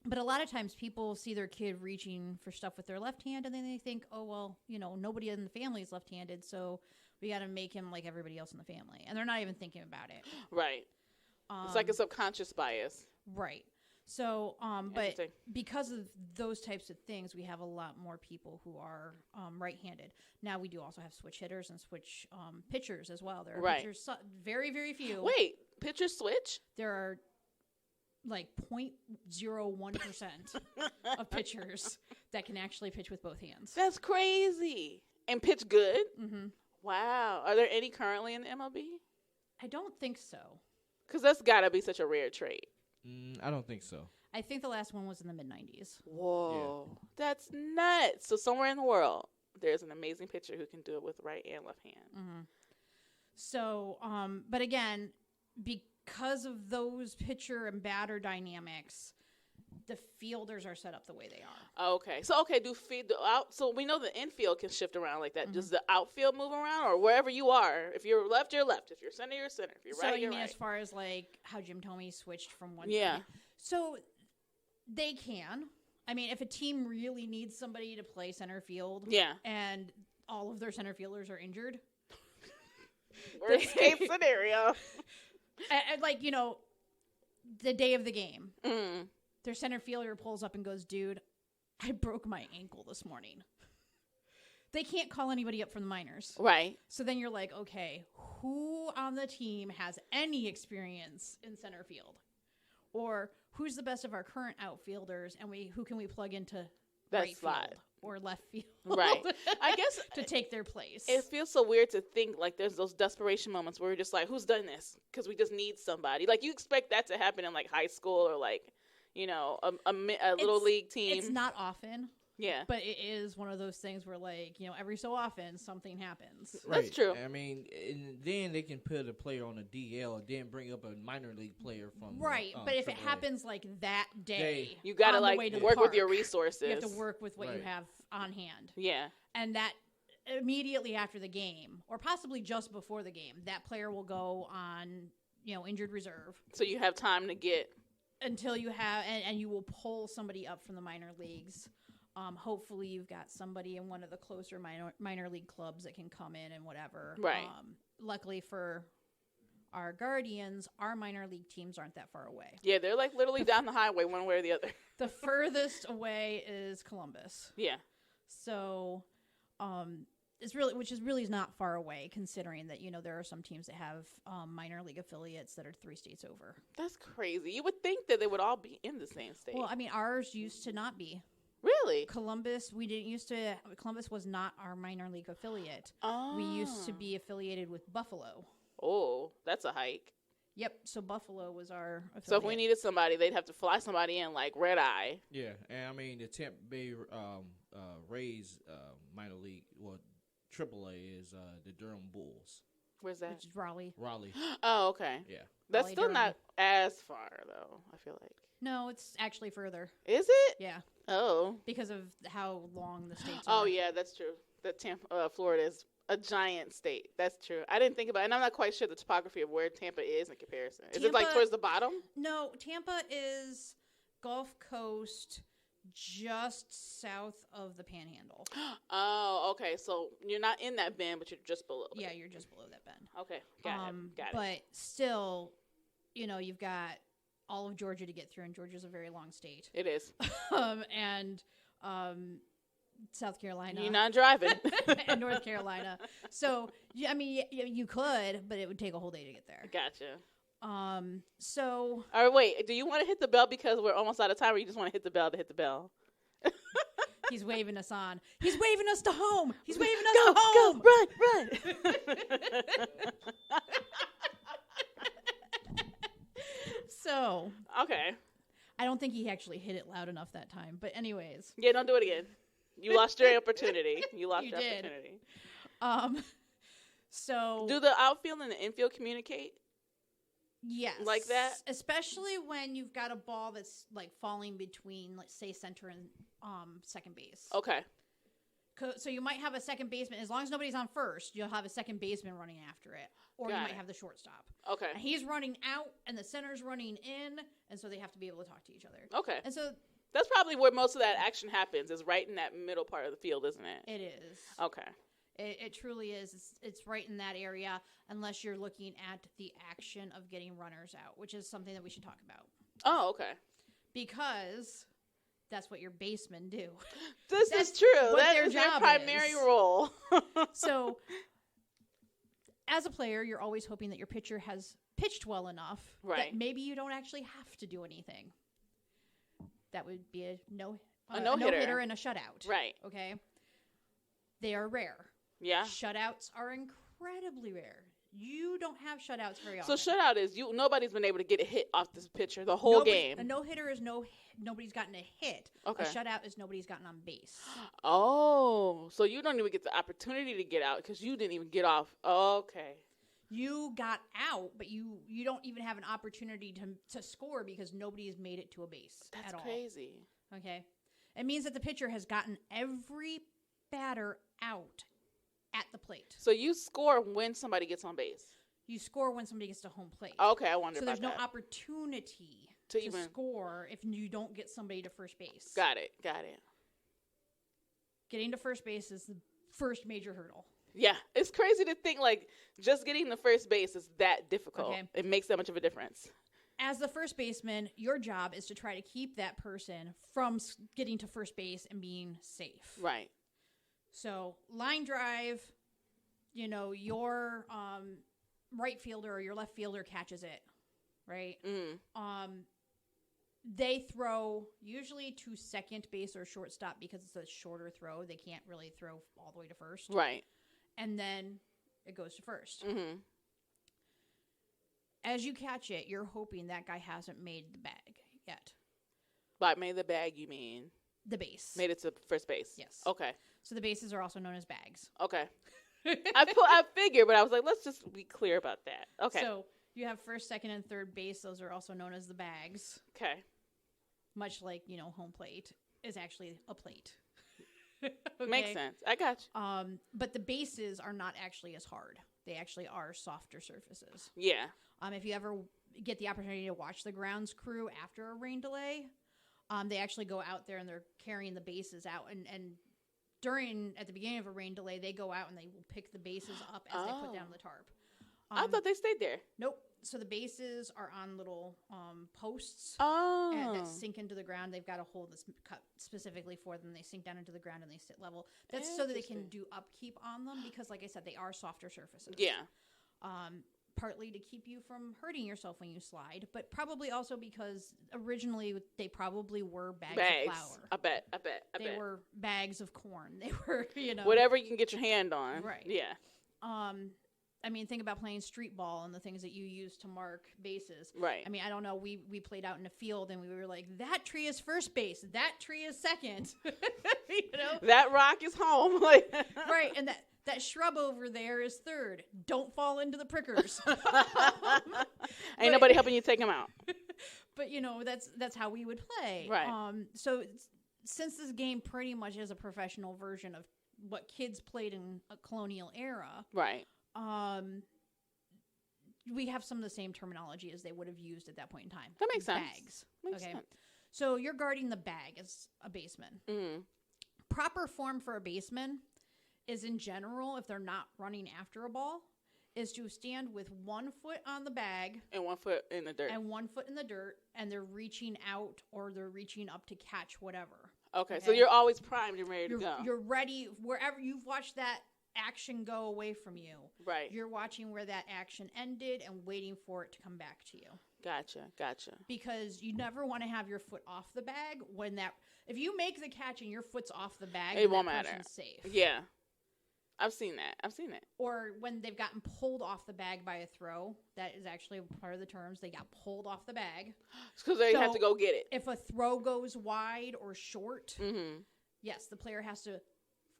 S3: But a lot of times people see their kid reaching for stuff with their left hand, and then they think, oh, well, nobody in the family is left-handed, so we got to make him like everybody else in the family. And they're not even thinking about it.
S1: Right. It's like a subconscious bias.
S3: Right. So, but because of those types of things, we have a lot more people who are right-handed. Now, we do also have switch hitters and switch pitchers as well. There are pitchers, very, very few.
S1: Wait, pitchers switch?
S3: There are like 0.01% of pitchers that can actually pitch with both hands.
S1: That's crazy. And pitch good?
S3: Mm-hmm.
S1: Wow. Are there any currently in the MLB?
S3: I don't think so.
S1: Because that's got to be such a rare trait.
S2: I don't think so.
S3: I think the last one was in the mid-'90s.
S1: Whoa. Yeah. That's nuts. So somewhere in the world, there's an amazing pitcher who can do it with right and left hand.
S3: Mm-hmm. So, but again, because of those pitcher and batter dynamics, the fielders are set up the way they are.
S1: Okay. So, so we know the infield can shift around like that. Mm-hmm. Does the outfield move around, or wherever you are? If you're left, you're left. If you're center, you're center. If you're right, you're right. So you mean
S3: as far as like how Jim Thome switched from one
S1: to
S3: So they can. I mean, if a team really needs somebody to play center field and all of their center fielders are injured.
S1: Worst case scenario.
S3: And like, the day of the game. Mm. Their center fielder pulls up and goes, dude, I broke my ankle this morning. They can't call anybody up from the minors.
S1: Right.
S3: So then you're like, okay, who on the team has any experience in center field? Or who's the best of our current outfielders, and who can we plug into right field or left field?
S1: Right. I guess
S3: to take their place.
S1: It feels so weird to think like there's those desperation moments where we're just like, who's done this? Because we just need somebody. Like you expect that to happen in like high school or like, a little league team.
S3: It's not often.
S1: Yeah.
S3: But it is one of those things where, like, every so often something happens.
S2: Right.
S1: That's true.
S2: I mean, and then they can put a player on a DL and then bring up a minor league player from
S3: right. But if it happens like that day,
S1: you got to like work with your resources.
S3: You have to work with what you have on hand.
S1: Yeah.
S3: And that immediately after the game, or possibly just before the game, that player will go on, injured reserve.
S1: So you have time to get
S3: until you have, and you will pull somebody up from the minor leagues. Hopefully you've got somebody in one of the closer minor league clubs that can come in and whatever.
S1: Right.
S3: Luckily for our Guardians, our minor league teams aren't that far away.
S1: Yeah, they're like literally down the highway one way or the other.
S3: The furthest away is Columbus.
S1: Yeah.
S3: So, which is really not far away, considering that, there are some teams that have minor league affiliates that are 3 states over.
S1: That's crazy. You would think that they would all be in the same state.
S3: Well, I mean, ours used to not be.
S1: Really?
S3: Columbus was not our minor league affiliate.
S1: Oh.
S3: We used to be affiliated with Buffalo.
S1: Oh, that's a hike.
S3: Yep. So Buffalo was our affiliate.
S1: So if we needed somebody, they'd have to fly somebody in like Red Eye.
S2: Yeah, and I mean the Tampa Bay Rays minor league, well, AAA is the Durham Bulls.
S1: Where's that?
S3: which is Raleigh.
S2: Raleigh.
S1: Oh, okay.
S2: Yeah.
S1: That's
S3: Raleigh,
S1: still
S3: Durham.
S1: not as far though. I feel like.
S3: No, it's actually further.
S1: Is it?
S3: Yeah,
S1: Oh.
S3: because of how long the states
S1: Oh
S3: are.
S1: yeah, that's true. That Florida is a giant state. That's true. I didn't think about it, and I'm not quite sure the topography of where Tampa is in comparison. Is it like
S3: Tampa-
S1: towards the bottom?
S3: No, Tampa is Gulf Coast, just south of the Panhandle.
S1: Oh, okay. So you're not in that bend, but you're just below it.
S3: Yeah, you're just below that bend.
S1: Okay. Got it.
S3: But still, you've got all of Georgia to get through, and Georgia's a very long state.
S1: It is.
S3: And South Carolina.
S1: You're not driving.
S3: and North Carolina. So, I mean, you could, but it would take a whole day to get there.
S1: Gotcha.
S3: So
S1: All right, wait. Do you want to hit the bell because we're almost out of time, or you just want to hit the bell to hit the bell?
S3: he's waving us on. He's waving us to home. He's waving us
S1: Go,
S3: to home.
S1: go, run.
S3: So,
S1: Okay.
S3: I don't think he actually hit it loud enough that time. But anyways,
S1: Yeah, don't do it again. You lost your opportunity. You lost
S3: You
S1: your
S3: did.
S1: opportunity.
S3: So
S1: Do the outfield and the infield communicate?
S3: yes,
S1: like that?
S3: especially when you've got a ball that's like falling between, let's say, center and second base.
S1: Okay.
S3: So you might have a second baseman. As long as nobody's on first, you'll have a second baseman running after it, or you
S1: Got
S3: might
S1: it.
S3: have the shortstop.
S1: Okay.
S3: And he's running out, and the center's running in, and so they have to be able to talk to each other.
S1: Okay.
S3: And so
S1: That's probably where most of that action happens, is right in that middle part of the field, isn't it?
S3: it is.
S1: Okay.
S3: It truly is. It's right in that area, unless you're looking at the action of getting runners out, which is something that we should talk about.
S1: Oh, okay.
S3: Because that's what your basemen do.
S1: This
S3: That's
S1: is true.
S3: what
S1: That
S3: their
S1: is their
S3: job
S1: primary
S3: is.
S1: role.
S3: So, as a player, you're always hoping that your pitcher has pitched well enough
S1: Right.
S3: that maybe you don't actually have to do anything. That would be a
S1: no-hitter.
S3: no-hitter and a shutout.
S1: Right.
S3: Okay? They are rare.
S1: Yeah.
S3: Shutouts are incredibly rare. You don't have shutouts very
S1: So
S3: often.
S1: shutout is nobody's been able to get a hit off this pitcher the whole game.
S3: A no-hitter is nobody's gotten a hit.
S1: Okay.
S3: A shutout is nobody's gotten on base.
S1: Oh, so you don't even get the opportunity to get out because you didn't even get off. Okay.
S3: You got out, but you don't even have an opportunity to score because nobody has made it to a base
S1: That's
S3: at all.
S1: crazy.
S3: Okay. It means that the pitcher has gotten every batter out at the plate.
S1: So you score when somebody gets on base.
S3: You score when somebody gets to home plate.
S1: Okay, I wonder
S3: So
S1: about
S3: there's no
S1: that.
S3: opportunity
S1: To
S3: to
S1: even-
S3: score if you don't get somebody to first base.
S1: Got it.
S3: Getting to first base is the first major hurdle.
S1: Yeah, it's crazy to think like just getting to first base is that difficult.
S3: Okay.
S1: It makes that much of a difference.
S3: As the first baseman, your job is to try to keep that person from getting to first base and being safe.
S1: Right.
S3: So line drive, your right fielder or your left fielder catches it, right?
S1: Mm.
S3: They throw usually to second base or shortstop because it's a shorter throw. They can't really throw all the way to first.
S1: Right.
S3: And then it goes to first.
S1: Mm-hmm.
S3: As you catch it, you're hoping that guy hasn't made the bag yet.
S1: But made the bag, you mean?
S3: The base.
S1: Made it to first base.
S3: Yes.
S1: Okay.
S3: So the bases are also known as bags.
S1: Okay. I figured, but I was like, let's just be clear about that. Okay.
S3: So you have first, second, and third base. Those are also known as the bags.
S1: Okay.
S3: Much like, home plate is actually a plate.
S1: Makes
S3: Okay?
S1: sense. I got you.
S3: But the bases are not actually as hard. They actually are softer surfaces.
S1: Yeah.
S3: If you ever get the opportunity to watch the grounds crew after a rain delay, they actually go out there and they're carrying the bases out. And at the beginning of a rain delay, they go out and they will pick the bases up as they put down the tarp.
S1: I thought they stayed there.
S3: Nope. So the bases are on little posts
S1: Oh.
S3: that sink into the ground. They've got a hole that's cut specifically for them. They sink down into the ground and they sit level. That's so that they can do upkeep on them because, like I said, they are softer surfaces.
S1: Yeah.
S3: Partly to keep you from hurting yourself when you slide, but probably also because originally they probably were bags of flour.
S1: I bet.
S3: They were bags of corn. They were,
S1: Whatever you can get your hand on.
S3: Right.
S1: Yeah.
S3: I mean, think about playing street ball and the things that you use to mark bases.
S1: Right.
S3: I mean, I don't know. We played out in a field and we were like, that tree is first base. That tree is second. You know?
S1: That rock is home. Like
S3: Right. And that shrub over there is third. Don't fall into the prickers.
S1: Ain't nobody helping you take them out.
S3: But, you know, that's how we would play.
S1: Right.
S3: So since this game pretty much is a professional version of what kids played in a colonial era,
S1: Right.
S3: we have some of the same terminology as they would have used at that point in time.
S1: That makes sense.
S3: Bags.
S1: Makes
S3: Okay.
S1: sense.
S3: So you're guarding the bag as a baseman.
S1: Mm.
S3: Proper form for a baseman is, in general, if they're not running after a ball, is to stand with 1 foot on the bag
S1: And 1 foot in the dirt.
S3: and 1 foot in the dirt, and they're reaching out or they're reaching up to catch whatever.
S1: Okay, so
S3: Okay.
S1: you're always primed and ready to go.
S3: You're ready wherever you've watched that action go away from you.
S1: Right.
S3: You're watching where that action ended and waiting for it to come back to you.
S1: Gotcha.
S3: Because you never want to have your foot off the bag when if you make the catch and your foot's off the bag,
S1: It
S3: then
S1: won't
S3: that
S1: matter.
S3: person's safe.
S1: Yeah. I've seen that.
S3: Or when they've gotten pulled off the bag by a throw, that is actually part of the terms. They got pulled off the bag.
S1: Because they have
S3: So-
S1: to go get it.
S3: If a throw goes wide or short,
S1: Mm-hmm.
S3: yes, the player has to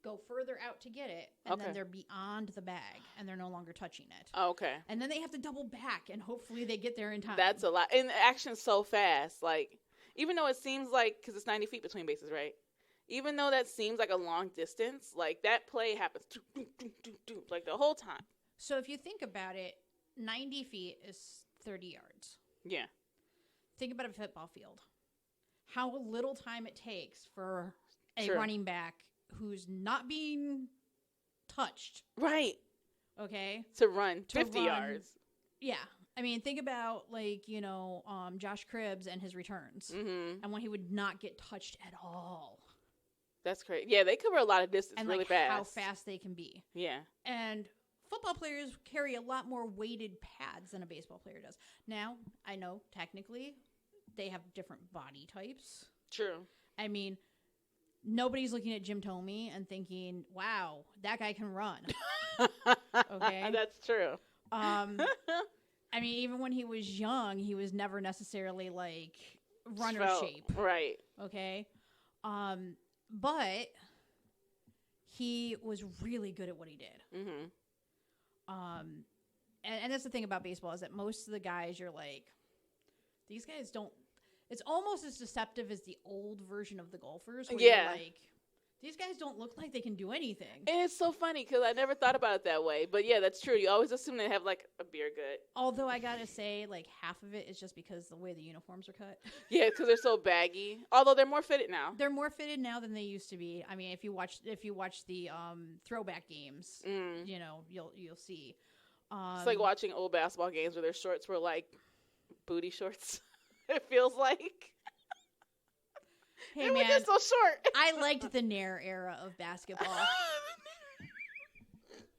S3: go further out to get it, and
S1: Okay.
S3: then they're beyond the bag, and they're no longer touching it.
S1: Okay.
S3: And then they have to double back, and hopefully they get there in time.
S1: That's a lot. And the action's so fast. Like, even though it seems like, because it's 90 feet between bases, right? Even though that seems like a long distance, like, that play happens like the whole time.
S3: So if you think about it, 90 feet is 30 yards.
S1: Yeah.
S3: Think about a football field. How little time it takes for a
S1: True.
S3: running back who's not being touched,
S1: Right.
S3: okay?
S1: To run
S3: To
S1: 50
S3: run.
S1: yards.
S3: Yeah. I mean, think about, like, you know, Josh Cribbs and his returns.
S1: Mm-hmm.
S3: And when he would not get touched at all.
S1: That's crazy. Yeah, they cover a lot of distance
S3: And,
S1: really
S3: like,
S1: fast.
S3: how fast they can be.
S1: Yeah.
S3: And football players carry a lot more weighted pads than a baseball player does. Now, I know, technically, they have different body types.
S1: True.
S3: I mean, nobody's looking at Jim Thome and thinking, wow, that guy can run. Okay.
S1: That's true.
S3: I mean, even when he was young, he was never necessarily, like, runner
S1: Felt-
S3: shape.
S1: Right.
S3: Okay. But he was really good at what he did.
S1: Mm-hmm.
S3: And that's the thing about baseball is that most of the guys, you're like, these guys don't. It's almost as deceptive as the old version of the golfers. Where
S1: Yeah.
S3: You're like, these guys don't look like they can do anything.
S1: And it's so funny because I never thought about it that way. But yeah, that's true. You always assume they have like a beer gut.
S3: Although I gotta say, like, half of it is just because the way the uniforms are cut.
S1: Yeah, because they're so baggy. Although they're more fitted now.
S3: They're more fitted now than they used to be. I mean, if you watch the throwback games,
S1: Mm.
S3: you know, you'll see.
S1: It's like watching old basketball games where their shorts were like booty shorts. It feels like.
S3: Hey
S1: And
S3: man,
S1: we're just so short.
S3: I liked the Nair era of basketball.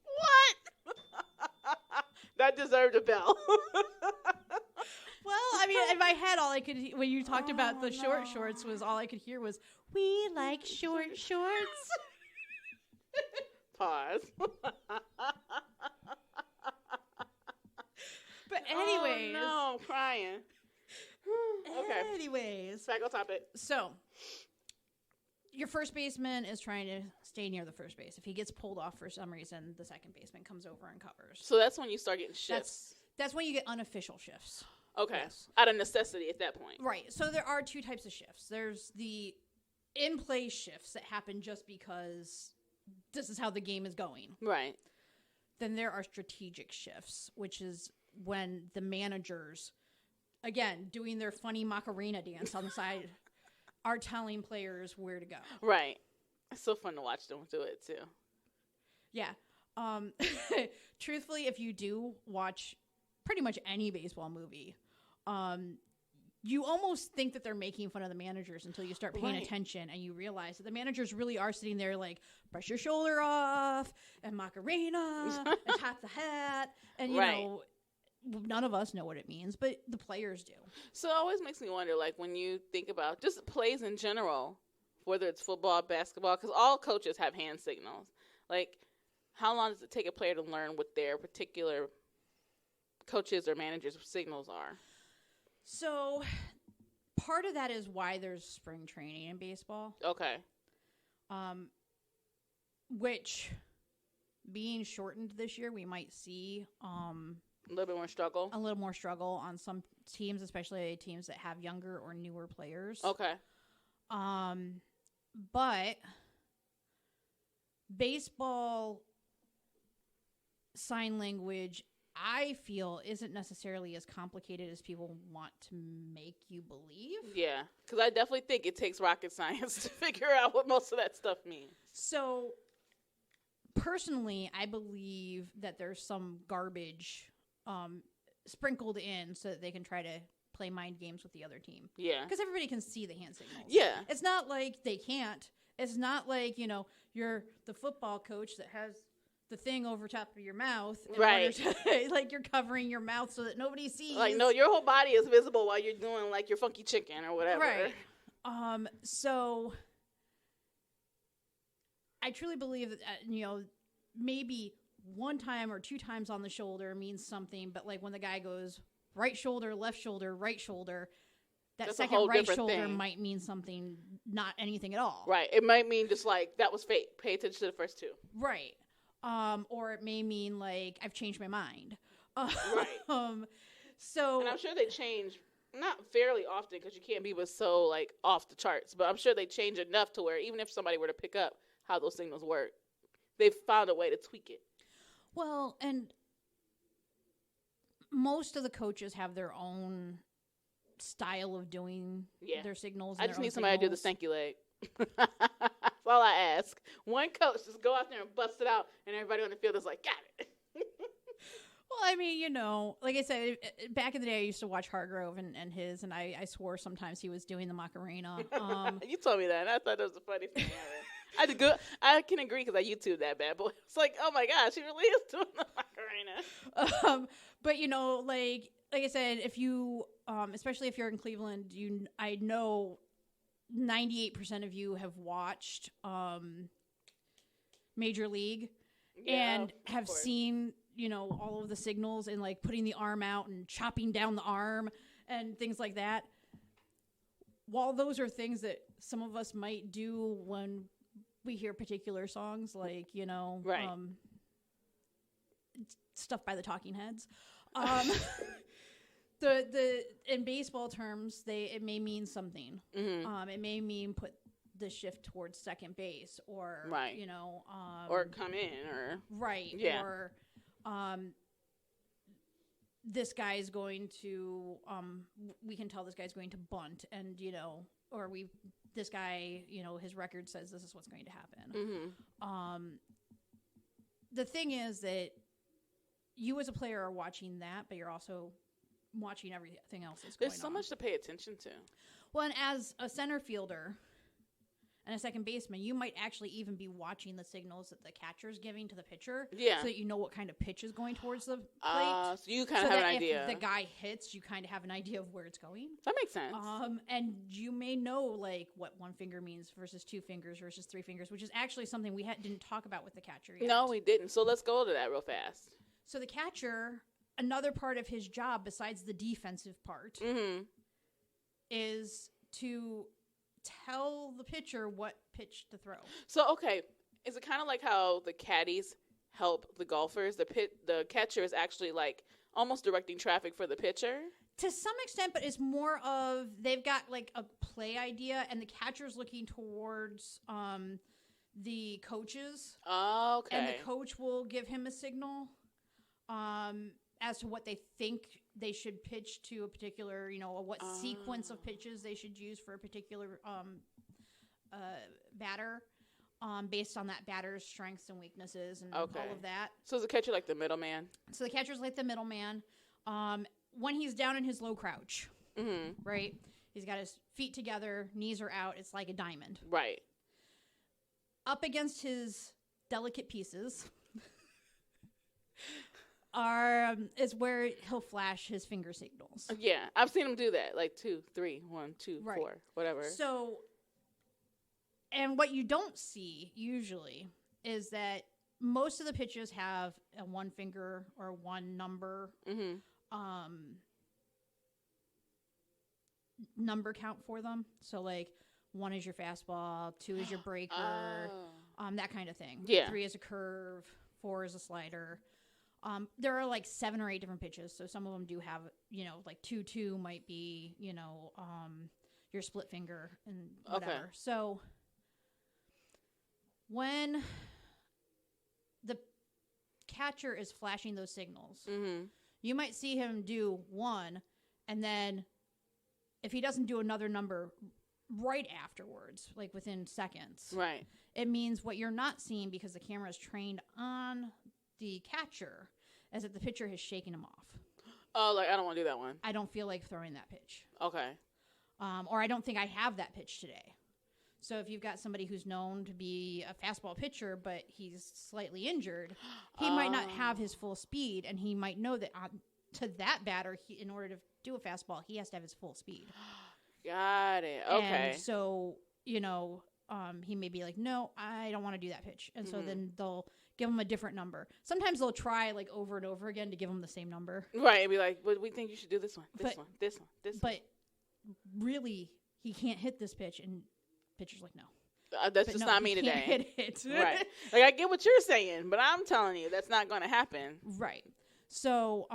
S1: What? That deserved a bell.
S3: Well, I mean, in my head, all I could when you talked about the short
S1: no.
S3: shorts was all I could hear was "We like short shorts."
S1: Pause.
S3: But anyways,
S1: Oh, no, I'm crying. Okay.
S3: Anyways,
S1: Back on topic.
S3: so your first baseman is trying to stay near the first base. If he gets pulled off for some reason, the second baseman comes over and covers.
S1: So that's when you start getting shifts.
S3: That's when you get unofficial shifts.
S1: Okay.
S3: Yes.
S1: Out of necessity at that point.
S3: Right. So there are two types of shifts. There's the in-play shifts that happen just because this is how the game is going.
S1: Right.
S3: Then there are strategic shifts, which is when the managers, again, doing their funny Macarena dance on the side, are telling players where to go.
S1: Right. It's so fun to watch them do it too.
S3: Yeah. Truthfully, if you do watch pretty much any baseball movie, you almost think that they're making fun of the managers until you start paying
S1: Right.
S3: attention and you realize that the managers really are sitting there like, brush your shoulder off and Macarena and tap the hat. And, you
S1: Right.
S3: know, none of us know what it means, but the players do.
S1: So it always makes me wonder, like, when you think about just plays in general, whether it's football, basketball, because all coaches have hand signals. Like, how long does it take a player to learn what their particular coaches or managers' signals are?
S3: So part of that is why there's spring training in baseball.
S1: Okay.
S3: Which, being shortened this year, we might see
S1: A little bit more struggle.
S3: a little more struggle on some teams, especially teams that have younger or newer players.
S1: Okay.
S3: But baseball sign language, I feel, isn't necessarily as complicated as people want to make you believe.
S1: Yeah, because I definitely think it takes rocket science to figure out what most of that stuff means.
S3: So, personally, I believe that there's some garbage sprinkled in so that they can try to play mind games with the other team.
S1: Yeah.
S3: Because everybody can see the hand signals.
S1: Yeah.
S3: It's not like they can't. It's not like, you're the football coach that has the thing over top of your mouth.
S1: Right.
S3: Like you're covering your mouth so that nobody sees.
S1: Like, no, your whole body is visible while you're doing, like, your funky chicken or whatever.
S3: Right. So I truly believe that, maybe one time or two times on the shoulder means something, but like when the guy goes right shoulder, right shoulder, that
S1: That's a
S3: second
S1: whole
S3: right
S1: different
S3: shoulder
S1: thing.
S3: might mean something, not anything at all.
S1: Right. It might mean just, like, that was fake. Pay attention to the first two.
S3: Right. Or it may mean like I've changed my mind.
S1: Right.
S3: So
S1: And I'm sure they change, not fairly often because you can't be so, like, off the charts, but I'm sure they change enough to where even if somebody were to pick up how those signals work, they've found a way to tweak it.
S3: well, and most of the coaches have their own style of doing
S1: Yeah.
S3: their signals.
S1: I
S3: and
S1: just
S3: their
S1: need
S3: own
S1: somebody to do the
S3: signals.
S1: stanky leg. That's all I ask. One coach just go out there and bust it out, and everybody on the field is like, got it.
S3: Well, I mean, like I said, back in the day, I used to watch Hargrove and I swore sometimes he was doing the Macarena.
S1: You told me that, and I thought that was the funniest thing ever. I can agree because I YouTube that bad boy. It's like, oh my gosh, he really is doing the Macarena.
S3: But like I said, if you, especially if you're in Cleveland, I know 98% of you have watched Major League and
S1: of
S3: have
S1: course.
S3: seen, all of the signals and like putting the arm out and chopping down the arm and things like that. While those are things that some of us might do when we hear particular songs, like,
S1: Right.
S3: Stuff by the Talking Heads. The in baseball terms, it may mean something.
S1: Mm-hmm.
S3: It may mean put the shift towards second base, or
S1: Right. Or come in, or
S3: right,
S1: Yeah.
S3: or this guy is going to we can tell this guy's going to bunt, and or this guy, his record says this is what's going to happen.
S1: mm-hmm.
S3: The thing is that you as a player are watching that, but you're also watching everything else that's going on.
S1: There's so much to pay attention to.
S3: Well, and as a center fielder and a second baseman, you might actually even be watching the signals that the catcher's giving to the pitcher,
S1: Yeah.
S3: so that you know what kind of pitch is going towards the plate.
S1: So you kind
S3: so
S1: of have
S3: that
S1: an idea.
S3: if the guy hits, you kind of have an idea of where it's going.
S1: That makes sense.
S3: And you may know like what one finger means versus two fingers versus three fingers, which is actually something we didn't talk about with the catcher yet.
S1: No, we didn't. So let's go to that real fast.
S3: So the catcher, another part of his job besides the defensive part,
S1: Mm-hmm.
S3: is to tell the pitcher what pitch to throw.
S1: So, okay, is it kind of like how the caddies help the golfers? The catcher is actually like almost directing traffic for the pitcher?
S3: To some extent, but it's more of they've got like a play idea, and the catcher's looking towards the coaches,
S1: Oh, okay.
S3: and the coach will give him a signal as to what they think they should pitch to a particular, what sequence of pitches they should use for a particular batter, based on that batter's strengths and weaknesses and
S1: Okay.
S3: all of that.
S1: So is the catcher like the middleman?
S3: So the catcher's like the middleman. When he's down in his low crouch,
S1: Mm-hmm.
S3: right? He's got his feet together, knees are out. It's like a diamond.
S1: Right.
S3: Up against his delicate pieces is where he'll flash his finger signals.
S1: Yeah, I've seen him do that. Like 2, 3, 1, 2,
S3: Right.
S1: 4, whatever.
S3: So, and what you don't see usually is that most of the pitches have a one finger or one number number count for them. So like 1 is your fastball, 2 is your breaker, that kind of thing.
S1: Yeah.
S3: 3 is a curve, 4 is a slider. There are like 7 or 8 different pitches. So some of them do have, you know, like 2-2 might be, you know, your split finger and whatever.
S1: Okay.
S3: So when the catcher is flashing those signals, you might see him do 1, and then if he doesn't do another number right afterwards, like within seconds,
S1: Right.
S3: it means what you're not seeing because the camera is trained on the catcher is that the pitcher has shaken him off.
S1: Oh, like I don't want to do that one.
S3: I don't feel like throwing that pitch.
S1: Okay.
S3: Or I don't think I have that pitch today. So if you've got somebody who's known to be a fastball pitcher, but he's slightly injured, he might not have his full speed, and he might know that to that batter, in order to do a fastball, he has to have his full speed.
S1: Got it. Okay.
S3: And so, you know, he may be like, no, I don't want to do that pitch. And so then they'll give him a different number. Sometimes they'll try like over and over again to give him the same number.
S1: Right. And be like, but we think you should do this one, this
S3: But-
S1: one, this one, this one.
S3: But really, he can't hit this pitch. And pitcher's like, no.
S1: That's
S3: But
S1: just
S3: no,
S1: not
S3: he
S1: me
S3: can't
S1: today.
S3: hit it.
S1: Right. Like I get what you're saying, but I'm telling you that's not going to happen.
S3: Right. So,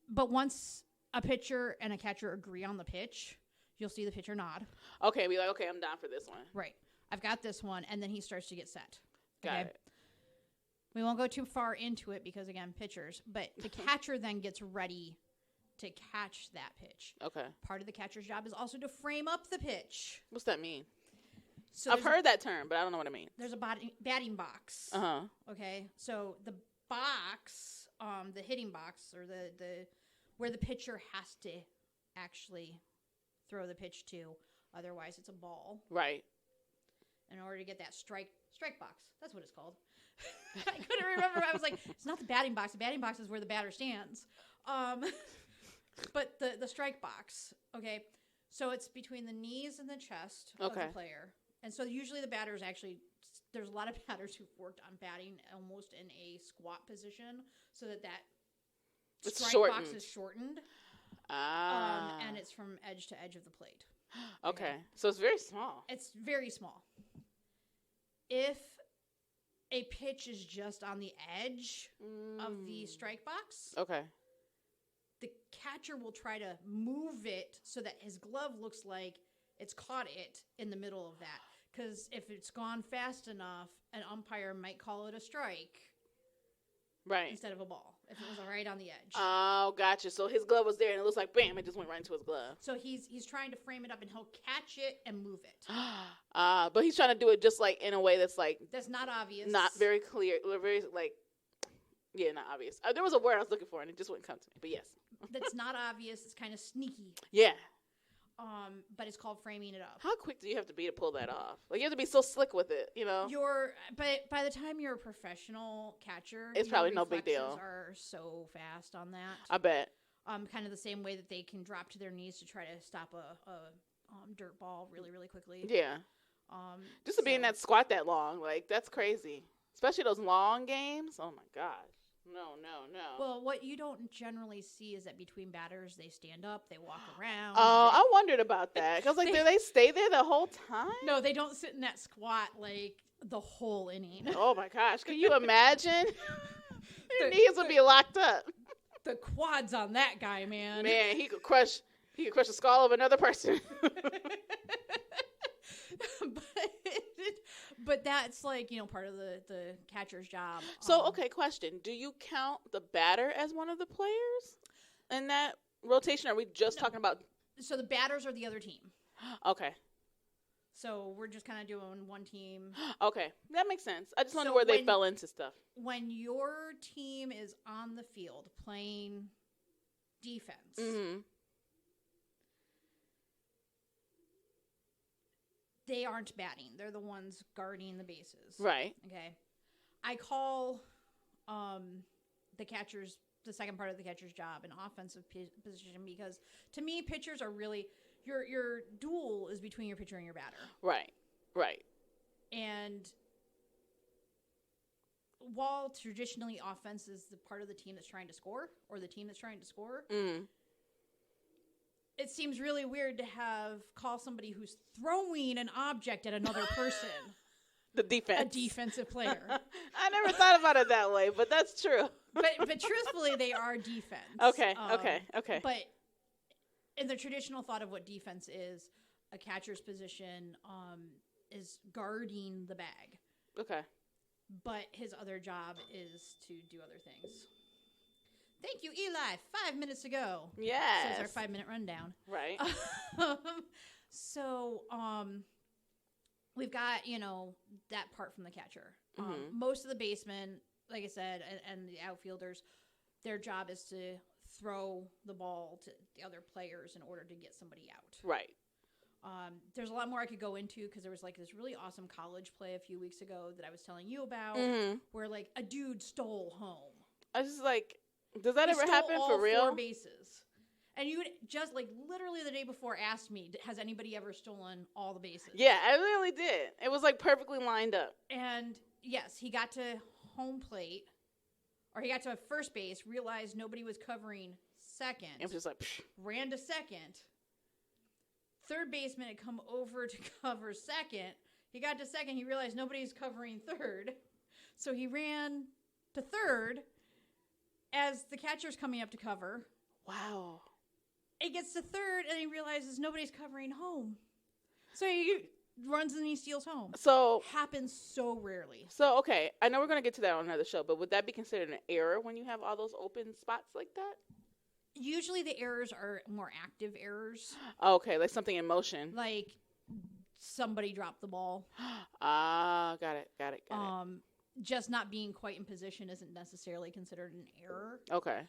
S3: but once a pitcher and a catcher agree on the pitch, you'll see the pitcher nod.
S1: Okay. Be like, okay, I'm down for this one.
S3: Right. I've got this one. And then he starts to get set.
S1: Got it.
S3: We won't go too far into it because, again, pitchers. But the catcher then gets ready to catch that pitch.
S1: Okay.
S3: Part of the catcher's job is also to frame up the pitch.
S1: What's that mean?
S3: So
S1: I've heard that term, but I don't know what it means.
S3: there's a batting box.
S1: Uh-huh.
S3: Okay, so the box, the hitting box, or the where the pitcher has to actually throw the pitch to, otherwise it's a ball.
S1: Right.
S3: In order to get that strike box, that's what it's called. I couldn't remember. I was like, it's not the batting box. The batting box is where the batter stands. But the strike box. Okay, so it's between the knees and the chest of the player. And so usually the batters actually, there's a lot of batters who've worked on batting almost in a squat position so that
S1: It's
S3: strike
S1: shortened.
S3: box is shortened.
S1: Ah.
S3: And it's from edge to edge of the plate.
S1: Okay. So it's very small.
S3: It's very small. If a pitch is just on the edge of the strike box,
S1: Okay.
S3: the catcher will try to move it so that his glove looks like it's caught it in the middle of that. Because if it's gone fast enough, an umpire might call it a strike
S1: Right.
S3: instead of a ball if it was right on the edge.
S1: Oh, gotcha. So his glove was there, and it looks like, bam, it just went right into his glove.
S3: So he's trying to frame it up, and he'll catch it and move it.
S1: But he's trying to do it just like in a way that's like
S3: That's not obvious.
S1: not very clear, very like, yeah, not obvious. There was a word I was looking for, and it just wouldn't come to me. But yes.
S3: That's not obvious. It's kind of sneaky.
S1: Yeah.
S3: But it's called framing it up.
S1: How quick do you have to be to pull that off? Like you have to be so slick with it, you know?
S3: But by the time you're a professional catcher,
S1: It's
S3: your
S1: probably no big deal.
S3: reflexes are so fast on that.
S1: I bet.
S3: Kind of the same way that they can drop to their knees to try to stop a dirt ball really, really quickly.
S1: Yeah. Just to be in that squat that long, like that's crazy. Especially those long games. Oh my gosh. No.
S3: Well, what you don't generally see is that between batters, they stand up, they walk around.
S1: Oh, I wondered about that. Cause like, do they stay there the whole time?
S3: No, they don't sit in that squat like the whole inning.
S1: Oh my gosh. Can you imagine? Your knees would be locked up.
S3: The quads on that guy, man.
S1: Man, he could crush the skull of another person.
S3: but that's like, part of the catcher's job.
S1: So, okay, question. Do you count the batter as one of the players in that rotation? Or are we just talking about...
S3: So the batters are the other team.
S1: Okay.
S3: So we're just kind of doing one team.
S1: Okay. That makes sense. I just wonder
S3: So
S1: where they
S3: when-
S1: fell into stuff.
S3: When your team is on the field playing defense,
S1: Mm-hmm.
S3: they aren't batting. They're the ones guarding the bases.
S1: Right.
S3: Okay. I call the second part of the catcher's job an offensive position because to me, pitchers are really your duel is between your pitcher and your batter.
S1: Right.
S3: And while traditionally offense is the part of the team that's trying to score, or the team that's trying to score, it seems really weird to call somebody who's throwing an object at another person
S1: the defense.
S3: a defensive player.
S1: I never thought about it that way, but that's true.
S3: but truthfully, they are defense.
S1: Okay.
S3: But in the traditional thought of what defense is, a catcher's position is guarding the bag.
S1: Okay.
S3: But his other job is to do other things. Thank you, Eli. 5 minutes ago.
S1: Yes.
S3: Says our 5-minute rundown.
S1: Right.
S3: So, we've got, that part from the catcher. Most of the basemen, like I said, and the outfielders, their job is to throw the ball to the other players in order to get somebody out.
S1: Right.
S3: There's a lot more I could go into because there was like this really awesome college play a few weeks ago that I was telling you about where like a dude stole home.
S1: I was just like, does that ever happen for real?
S3: 4 bases. And you would just like literally the day before asked me, has anybody ever stolen all the bases?
S1: Yeah, I really did. It was like perfectly lined up.
S3: And yes, he got to home plate, or he got to first base, realized nobody was covering second.
S1: It was just like,
S3: ran to second. Third baseman had come over to cover second. He got to second. He realized nobody's covering third. So he ran to third as the catcher's coming up to cover.
S1: Wow.
S3: He gets to third and he realizes nobody's covering home. So he runs and he steals home.
S1: So
S3: happens so rarely.
S1: So, okay, I know we're going to get to that on another show, but would that be considered an error when you have all those open spots like that?
S3: Usually the errors are more active errors.
S1: Okay, like something in motion.
S3: Like somebody dropped the ball.
S1: Got it.
S3: Just not being quite in position isn't necessarily considered an error.
S1: Okay.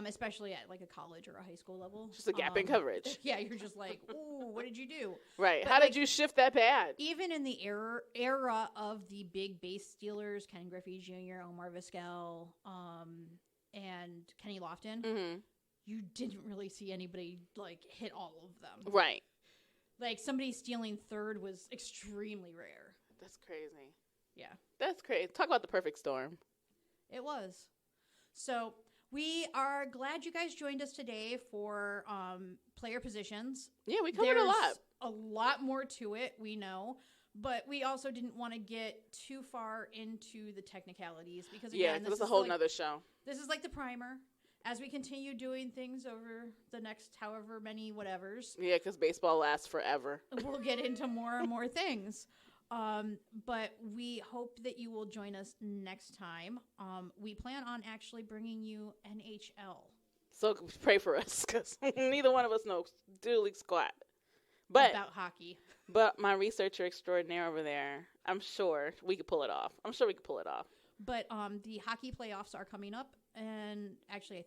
S3: Especially at like a college or a high school level.
S1: Just a gap in coverage.
S3: Yeah, you're just like, ooh, what did you do?
S1: Right.
S3: But
S1: how did you shift that pad?
S3: Even in the era of the big base stealers, Ken Griffey Jr., Omar Vizquel, and Kenny Lofton, you didn't really see anybody like hit all of them.
S1: Right.
S3: Like somebody stealing third was extremely rare.
S1: That's crazy.
S3: Yeah.
S1: That's crazy. Talk about the perfect storm.
S3: It was. So we are glad you guys joined us today for player positions.
S1: Yeah, we covered a lot.
S3: A lot more to it, we know. But we also didn't want to get too far into the technicalities because, again,
S1: this is a whole nother show.
S3: This is like the primer. As we continue doing things over the next however many whatevers.
S1: Yeah, because baseball lasts forever.
S3: We'll get into more and more things. But we hope that you will join us next time. We plan on actually bringing you NHL.
S1: So pray for us, because neither one of us knows doodly squat. But
S3: about hockey.
S1: But my researcher extraordinaire over there, I'm sure we could pull it off. But
S3: the hockey playoffs are coming up, and actually, I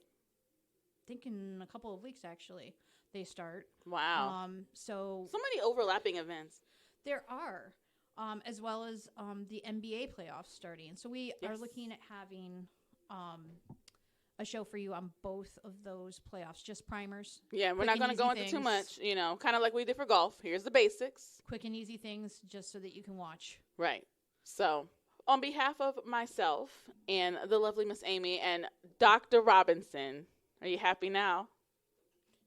S3: think in a couple of weeks, actually, they start.
S1: Wow.
S3: So
S1: many overlapping events.
S3: There are. As well as the NBA playoffs starting. So we are looking at having a show for you on both of those playoffs, just primers.
S1: Yeah, we're not going to go into too much, kind of like we did for golf. Here's the basics.
S3: Quick and easy things just so that you can watch.
S1: Right. So on behalf of myself and the lovely Miss Amy and Dr. Robinson, are you happy now?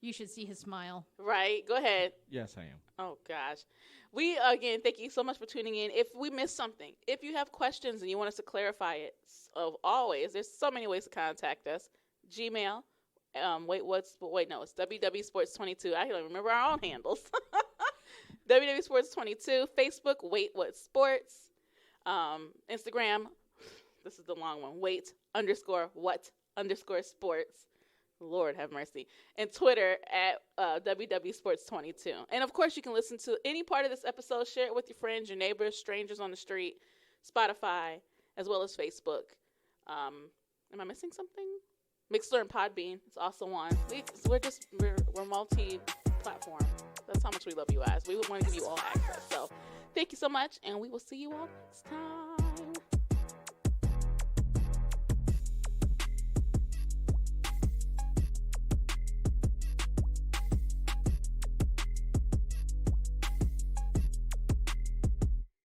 S3: You should see his smile.
S1: Right. Go ahead.
S2: Yes, I am.
S1: Oh, gosh. We, again, thank you so much for tuning in. If we missed something, if you have questions and you want us to clarify it, always, there's so many ways to contact us. Gmail, it's WW Sports22. I don't remember our own handles. WW Sports22, Facebook, Wait What Sports, Instagram, this is the long one, Wait_What_Sports. Lord have mercy. And Twitter at WW Sports22. And, of course, you can listen to any part of this episode. Share it with your friends, your neighbors, strangers on the street, Spotify, as well as Facebook. Am I missing something? Mixler and Podbean. It's also on. We're multi-platform. That's how much we love you guys. We want to give you all access. So thank you so much, and we will see you all next time.